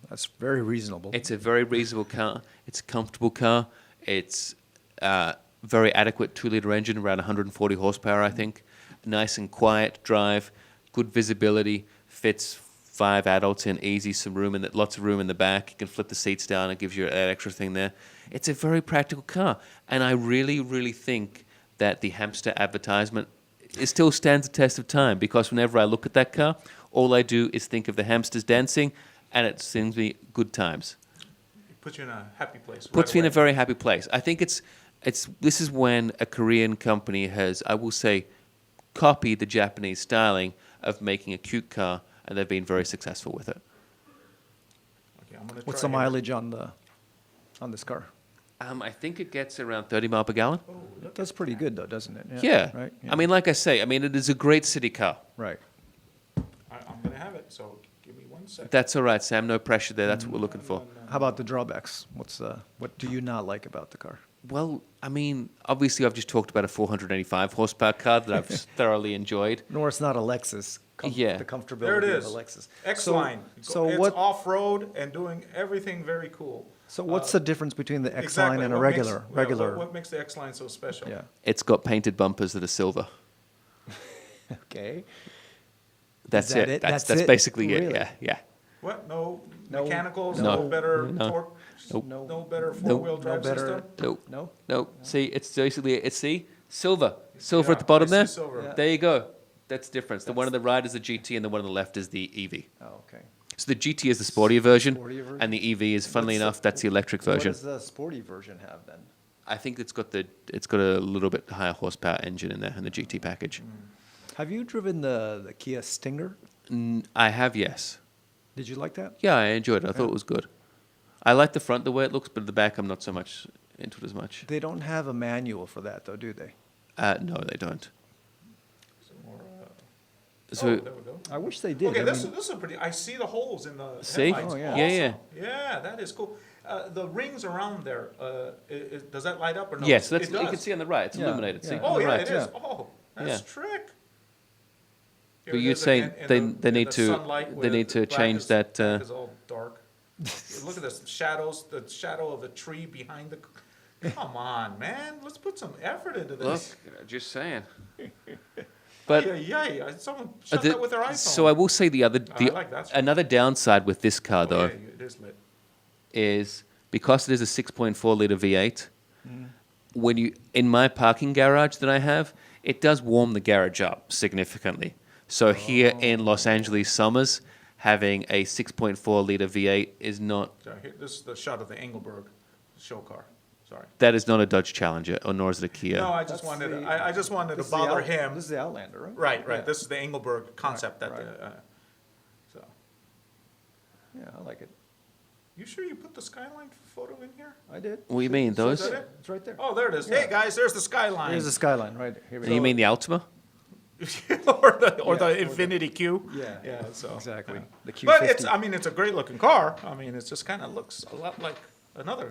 That's very reasonable. It's a very reasonable car. It's a comfortable car. It's very adequate 2-liter engine, around 140 horsepower, I think. Nice and quiet drive, good visibility, fits 5 adults in easy, lots of room in the back. You can flip the seats down, it gives you that extra thing there. It's a very practical car, and I really, really think that the hamster advertisement it still stands the test of time, because whenever I look at that car, all I do is think of the hamsters dancing, and it sends me good times. it puts you in a happy place. Puts right me in a away. very happy place. I think this is when a Korean company has, I will say, copied the Japanese styling of making a cute car, and they've been very successful with it. Okay, I'm gonna What's try the here. mileage on this car? I think it gets around 30 miles per gallon. That's pretty good, though, doesn't it? Yeah. Right. I mean, like I say, it is a great city car. Right. I'm gonna have it. So give me 1 second. That's all right, Sam. No pressure there. That's what we're looking for. How about the drawbacks? What do you not like about the car? Well, obviously, I've just talked about a 485 horsepower car that I've thoroughly enjoyed. Nor it's not a Lexus. Yeah. The comfortability There it is. of a Lexus. X So- line. So it's what? off road and doing everything very cool. So what's the difference between the X line and a What regular? makes, regular. What makes the X line so special? Yeah. It's got painted bumpers that are silver. Okay. That's that it. it? That's That's it? basically it. Really? Yeah, yeah. What? No, No. mechanicals. No. No, better No. torque. Nope. No better four-wheel drive better- system. No, No. no. See, it's basically silver Yeah, at the bottom I see there. silver. Yeah. There you go. That's different. The one on the right is the GT, and the one on the left is the EV. Oh, okay. So the GT is the sportier version, Sportier version? and the EV is, funnily enough, that's the electric So version. what does the sporty version have then? I think it's got a little bit higher horsepower engine in there in the GT package. Have you driven the Kia Stinger? I have, yes. Did you like that? Yeah, I enjoyed it. I thought it was good. I like the front the way it looks, but the back I'm not so much into it as much. They don't have a manual for that though, do they? No, they don't. Some more, So there we go. I wish they did. Okay, I this mean, is pretty. I see the holes in the See? headlights. Oh, yeah. Yeah, yeah. Awesome. Yeah, that is cool. The rings around there, does that light up or no? yes, that's It you does. can see on the right. It's Yeah, illuminated. See yeah. on Oh the yeah, right. it is. Oh, that's Yeah. trick. But you'd say they need to change that. Back is all dark. Look at this shadows. The shadow of a tree behind the. Come on, man. Let's put some effort into Look, this. just saying. But Yeah. Someone shut that with their iPhone. so I will say I like that. another downside with this car though it is lit. is because it is a 6.4 liter V8. When you in my parking garage that I have, it does warm the garage up significantly. So here in Los Angeles summers, having a 6.4 liter V8 is not. Sorry, this is the shot of the Engelberg show car. Sorry. That is not a Dodge Challenger, or nor is it a Kia. No, I That's just wanted. the- I just wanted to this is the bother him. This is the Outlander, right? Right. Yeah. This is the Engelberg concept. Right, So, Yeah, I like it. you sure you put the Skyline photo in here? I did. What do you mean, Is those? that it? It's right there. Oh, there it is. Yeah. Hey guys, there's the Skyline. Here's the Skyline, right here. You mean the Altima? or the Yeah, Infiniti Q. Yeah. Yeah. So Exactly. yeah. The Q50. But it's a great looking car. I mean, it just kind of looks a lot like other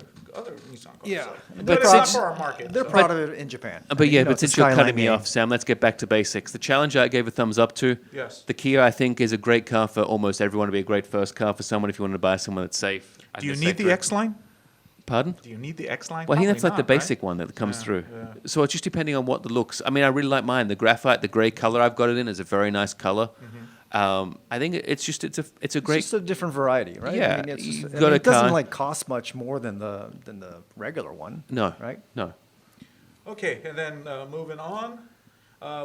Nissan cars. Yeah. So. But But it's not since- for our market. They're so. proud of it in Japan. But yeah, You know, but it's a since you're Skyline cutting me name. off, Sam, let's get back to basics. The Challenger I gave a thumbs up to. Yes. The Kia, I think, is a great car for almost everyone. To be a great first car for someone if you want to buy someone that's safe. Do you need the X line? Pardon? Do you need the X line? Well, I think that's like the Probably not, basic one that comes Yeah, through. yeah. So it's just depending on what the looks. I mean, I really like mine. The graphite, the grey color I've got it in is a very nice color. I think it's a great. It's just a different variety, right? Yeah, I mean, it's just, you've I got mean, a it doesn't car- like cost much more than the regular one. No. Right? No. Okay, and then moving on,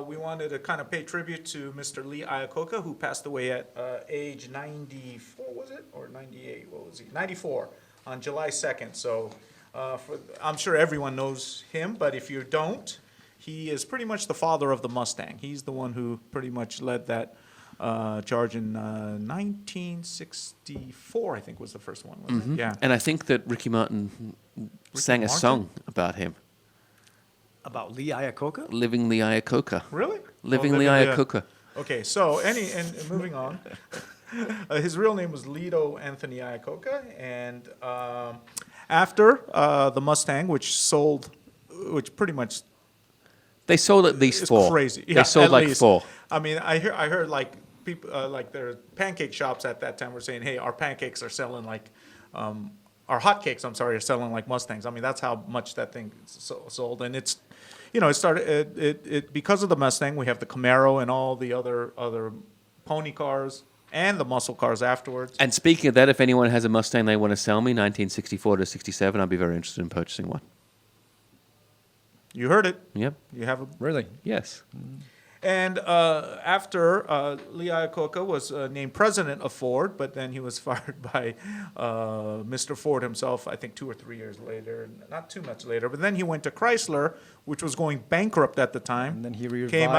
we wanted to kind of pay tribute to Mr. Lee Iococca, who passed away at age 94, was it? Or 98, what was he? 94, on July 2nd. So I'm sure everyone knows him, but if you don't, he is pretty much the father of the Mustang. He's the one who pretty much led that charge in 1964, I think was the first one, wasn't it? Yeah. And I think that Ricky Martin sang a Martin? song about him. About Lee Iococca? Living Lee Iococca. Really? Living Oh, Lee Living Iococca. Okay, so and moving on, his real name was Lido Anthony Iococca, and after the Mustang, which pretty much They sold at least is four. crazy. They sold at like least. four. I mean, I heard like people like their pancake shops at that time were saying, "Hey, our pancakes are selling like." Our hotcakes, I'm sorry, are selling like Mustangs. I mean, that's how much that thing sold, and it's, it started it because of the Mustang. We have the Camaro and all the other pony cars and the muscle cars afterwards. And speaking of that, if anyone has a Mustang they want to sell me, 1964 to 67, I'd be very interested in purchasing one. You heard it. Yep. You have a. Really? Yes. And after Lee Iococca was named president of Ford, but then he was fired by Mr. Ford himself, I think 2 or 3 years later, not too much later. But then he went to Chrysler, which was going bankrupt at the time. And then he came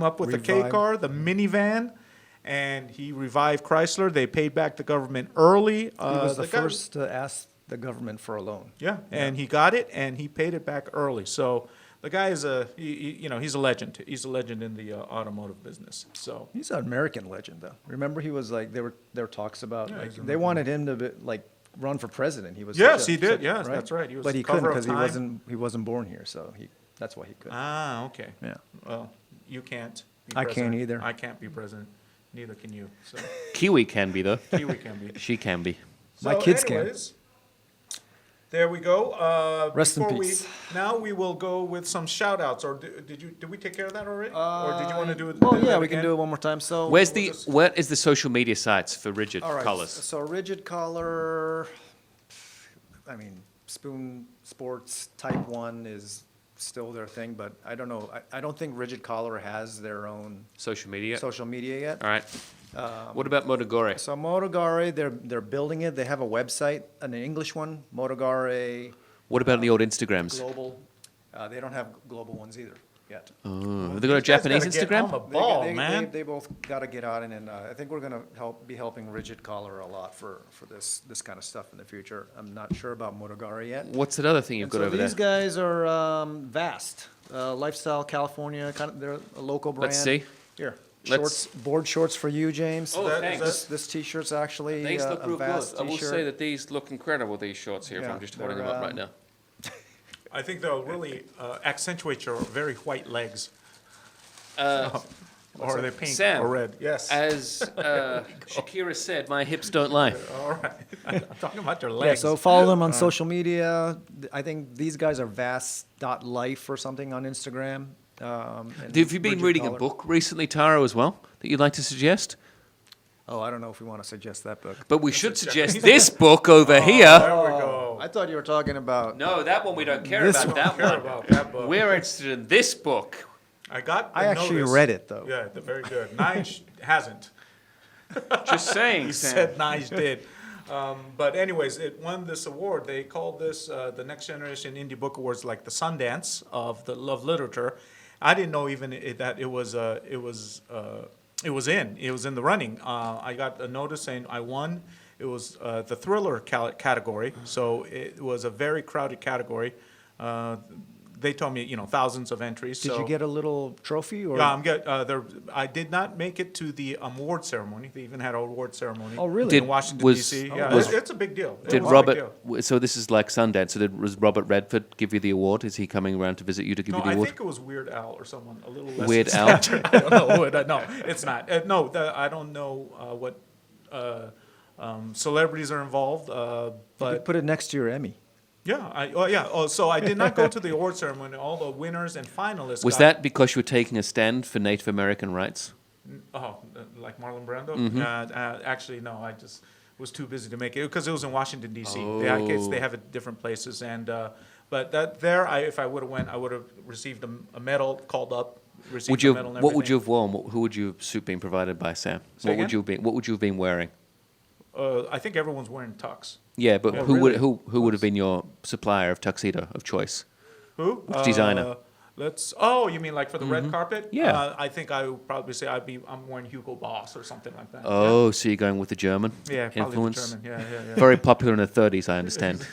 up with the K revived- car, the minivan, and he revived Chrysler. They paid back the government early. He was the guy- first to ask the government for a loan. Yeah, and he got it, and he paid it back early. So the guy is he's a legend. He's a legend in the automotive business. So He's an American legend, though. Remember, he was like, there were talks about, Yeah, like, he's they wanted him to be, like, run for president. He was Yes, such a- he did. such- Yes, that's right. He was But he cover couldn't of because Time. he wasn't born here, so that's why he couldn't. okay. Yeah. Well, you can't. Be I can't president. either. I can't be president. Neither can you. So Kiwi can be, though. Kiwi can be. She can be. My So kids can. anyways, there we go. Rest in before peace. Now we will go with some shout outs. Or did we take care of that already? Or did you want to do it? Well, do yeah, that we can again? do it one more time. So What is the social media sites for rigid All right. collars? So rigid collar, I mean, Spoon Sports Type 1 is still their thing, but I don't know. I don't think Rigid Collar has their own Social media. social media yet. All right. What about Motogore? So Motogare, they're building it. They have a website, an English one, Motogare What about the old Instagrams? Global. They don't have global ones either yet. Oh, have they got a You guys Japanese gotta get on the Instagram? ball, they, man. They both got to get on it, and I think we're going to be helping Rigid Collar a lot for this kind of stuff in the future. I'm not sure about Motogare yet. What's that other thing you've And got so over these there? guys are Vast, Lifestyle California. They're a local brand. Let's see. Here, Let's- board shorts for you, James. Oh, that- thanks. This T-shirt's actually These look a real good. Vast I will T-shirt. say that these look incredible, these shorts here, if Yeah, I'm just holding them they're, up right now. I think they'll really accentuate your very white legs. Or are they pink Sam, or red? Yes. As Shakira said, my hips don't lie. All right. I'm talking about your Yeah, legs. so follow them on social media. I think these guys are vast.life or something on Instagram. And Have you been Rigid reading a Collar. book recently, Taro, as well, that you'd like to suggest? Oh, I don't know if we want to suggest that book. But we should suggest this book over here. There we go. I thought you were talking about. No, that one we don't care This about. one. That Care one. about that book. We're interested in this book. I got. I the actually notice. read it though. Yeah, they're very good. Nige hasn't. Just saying, He Sam. said Nige did. But anyways, it won this award. They called this the Next Generation Indie Book Awards, like the Sundance of the love literature. I didn't know even that it was in the running. I got a notice saying I won. It was the thriller category, so it was a very crowded category. They told me, thousands of entries. Did so. you get a little trophy or? Yeah, I did not make it to the award ceremony. They even had an award ceremony. Oh, really? Did- In Washington, was- D.C. oh, Yeah, was- it's a big deal. It Did was a big Robert? deal. So this is like Sundance. So was Robert Redford give you the award? Is he coming around to visit you to give No, you the I award? think it was Weird Al or someone a little less. Weird Al? I don't know. No, it's not. No, I don't know what celebrities are involved, You but could put it next to your Emmy. yeah. So I did not go to the award ceremony. All the winners and finalists. Was got- that because you were taking a stand for Native American rights? Like Marlon Brando? Mm-hmm. Actually, no. I just was too busy to make it because it was in Washington D.C. Oh. They have it different places, and but if I would have went, I would have received a medal, called up, received Would a you? medal, and What would you everything. have worn? Who would you have suit been provided by, Sam? Say What would again? you have been? What would you have been wearing? I think everyone's wearing tux. Yeah, but Yeah, who would really? who would have been your supplier of tuxedo of choice? Who? Which designer? You mean like for the red carpet? Mm-hmm. Yeah. I think I would probably say I'm wearing Hugo Boss or something like that. Oh, so you're going with the German yeah, probably influence? the German. Yeah. Very popular in the 30s, I understand.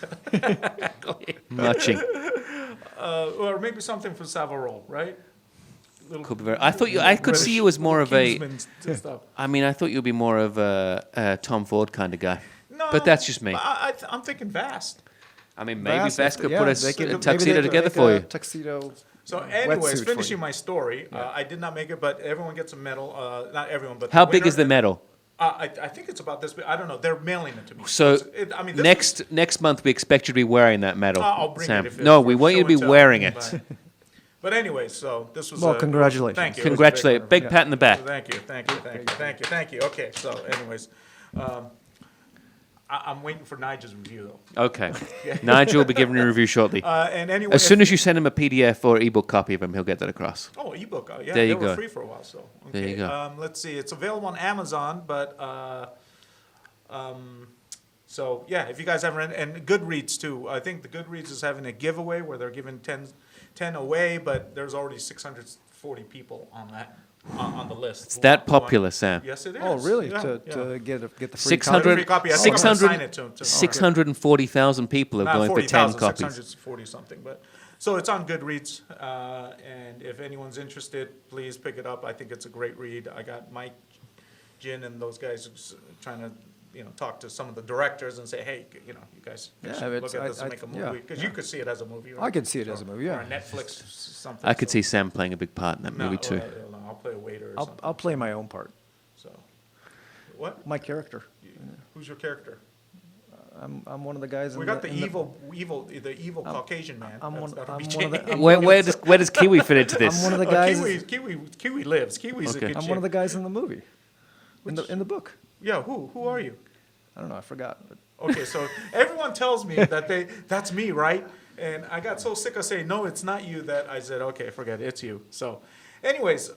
Muching. Or maybe something from Savarol, right? Little Could be very. I could see you as more of a. Kingsman stuff. I mean, I thought you'd be more of a Tom Ford kind of guy. No, But that's just me. I'm thinking Vast. I mean, maybe Vest could put they a maybe tuxedo they could together make for a you. Tuxedo. So, anyways, wetsuit for finishing you. my story, I did not make it, but everyone gets a medal. Not everyone, but How the big winner- is the medal? I think it's about this big. I don't know. They're mailing it to me. So this next month we expect you to be wearing that medal, I'll bring Sam. it if No, it's we for want you to show be and tell. wearing it. But anyway, so this was. Well, congratulations. Thank you. It was a Congratulate. honor. Big pat in the back. Thank you. Okay, so anyways, I'm waiting for Nigel's review though. Okay. Nigel will be giving you a review shortly. And anyway, As soon as you send him a PDF or ebook copy of him, he'll get that across. Oh, ebook. Yeah, There you they were go. free for a while. So There you okay, go. let's see. It's available on Amazon, but so yeah, if you guys haven't read, and Goodreads too. I think the Goodreads is having a giveaway where they're giving 10 away, but there's already 640 people on that on the list. It's that popular, Sam. Yes, it is. Oh, really? Yeah, To get the free 600 Free copy. I think I'm gonna 600 sign it to 640,000 people are Not going for 10 40,000, copies. 640 something, but, so it's on Goodreads, and if anyone's interested, please pick it up. I think it's a great read. I got Mike, Jin, and those guys trying to, talk to some of the directors and say, hey, you guys Yeah, should it's- look at this and I- make a yeah, movie, because you could see it as a movie. I right? could see it as a movie, Or yeah. a Netflix something. I could so- see Sam playing a big part in that No, movie too. no, I'll play a waiter or something. I'll play my own part, So, what? my character. Who's your character? I'm one of the guys. We in got the in evil Caucasian man. I'm one. That'll I'm be one of the. Jay. I'm Where, one where of does where does Kiwi fit into the- this? I'm one of the guys. Kiwi lives. Kiwi's Okay. a good I'm one of the shape. guys in the movie. In the book. Yeah, who are you? I don't know. I forgot. But Okay, so everyone tells me that that's me, right? And I got so sick of saying, no, it's not you, that I said, okay, forget it, it's you. So anyways,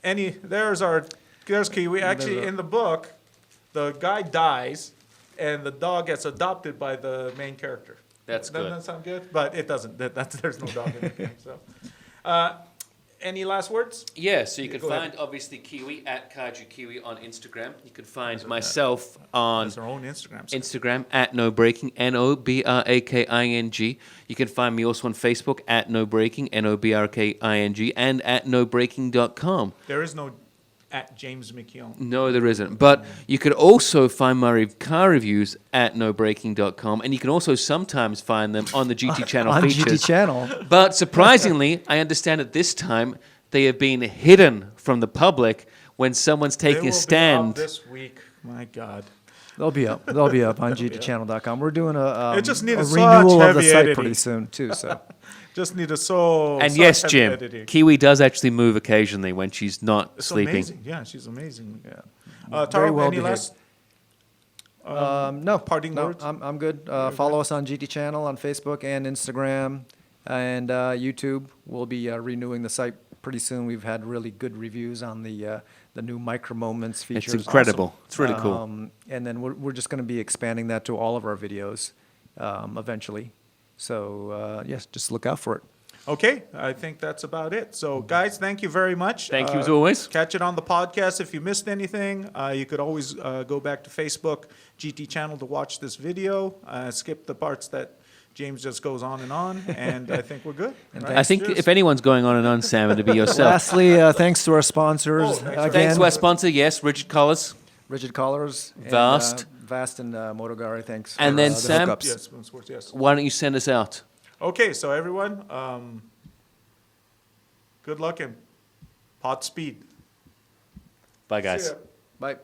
there's Kiwi. Actually, in the book, the guy dies, and the dog gets adopted by the main character. That's Doesn't good. that sound good? But it doesn't. There's no dog in the game. So, any last words? Yeah, so you can Go ahead. find, obviously, Kiwi at Kaiju Kiwi on Instagram. You can find myself on There's our own Instagram. site. Instagram at No Breaking, NOBRAKING. You can find me also on Facebook at No Breaking, NOBRKING, and at NoBreaking.com. There is no at James McKeown. No, there isn't. But you could also find my car reviews at NoBreaking.com, and you can also sometimes find them on the GT Channel On features. GT Channel. But surprisingly, I understand at this time they have been hidden from the public when someone's They taking will a be stand. out this week. My God. They'll be up. They'll be up on GTchannel.com. We're doing a It just a needed such renewal of the heavy site editing. pretty soon too. So Just need a And yes, heavy Jim, editing. Kiwi does actually move occasionally when she's not It's sleeping. amazing. Yeah, she's amazing. yeah. Taro, well any behaved. last? No parting no, words? I'm good. Follow us on GT Channel on Facebook and Instagram and YouTube. We'll be renewing the site pretty soon. We've had really good reviews on the new micro moments features. It's incredible. It's really cool. And then we're just going to be expanding that to all of our videos eventually. So yes, just look out for it. Okay, I think that's about it. So, guys, thank you very much. Thank you as always. Catch it on the podcast. If you missed anything, you could always go back to Facebook, GT channel, to watch this video. Skip the parts that James just goes on, and I think we're good. And right? I think Cheers. if anyone's going on and on, Sam, it'd be yourself. Lastly, thanks to our sponsors Oh, thanks for- again. Thanks to our sponsor, yes, Rigid Collars. Rigid Collars, and, Vast. Vast and Motogari. Thanks. And for, then the Sam- hookups. Yes, sports, yes. Why don't you send us out? Okay, so everyone, good luck and Podspeed. Bye, guys. See ya. Bye.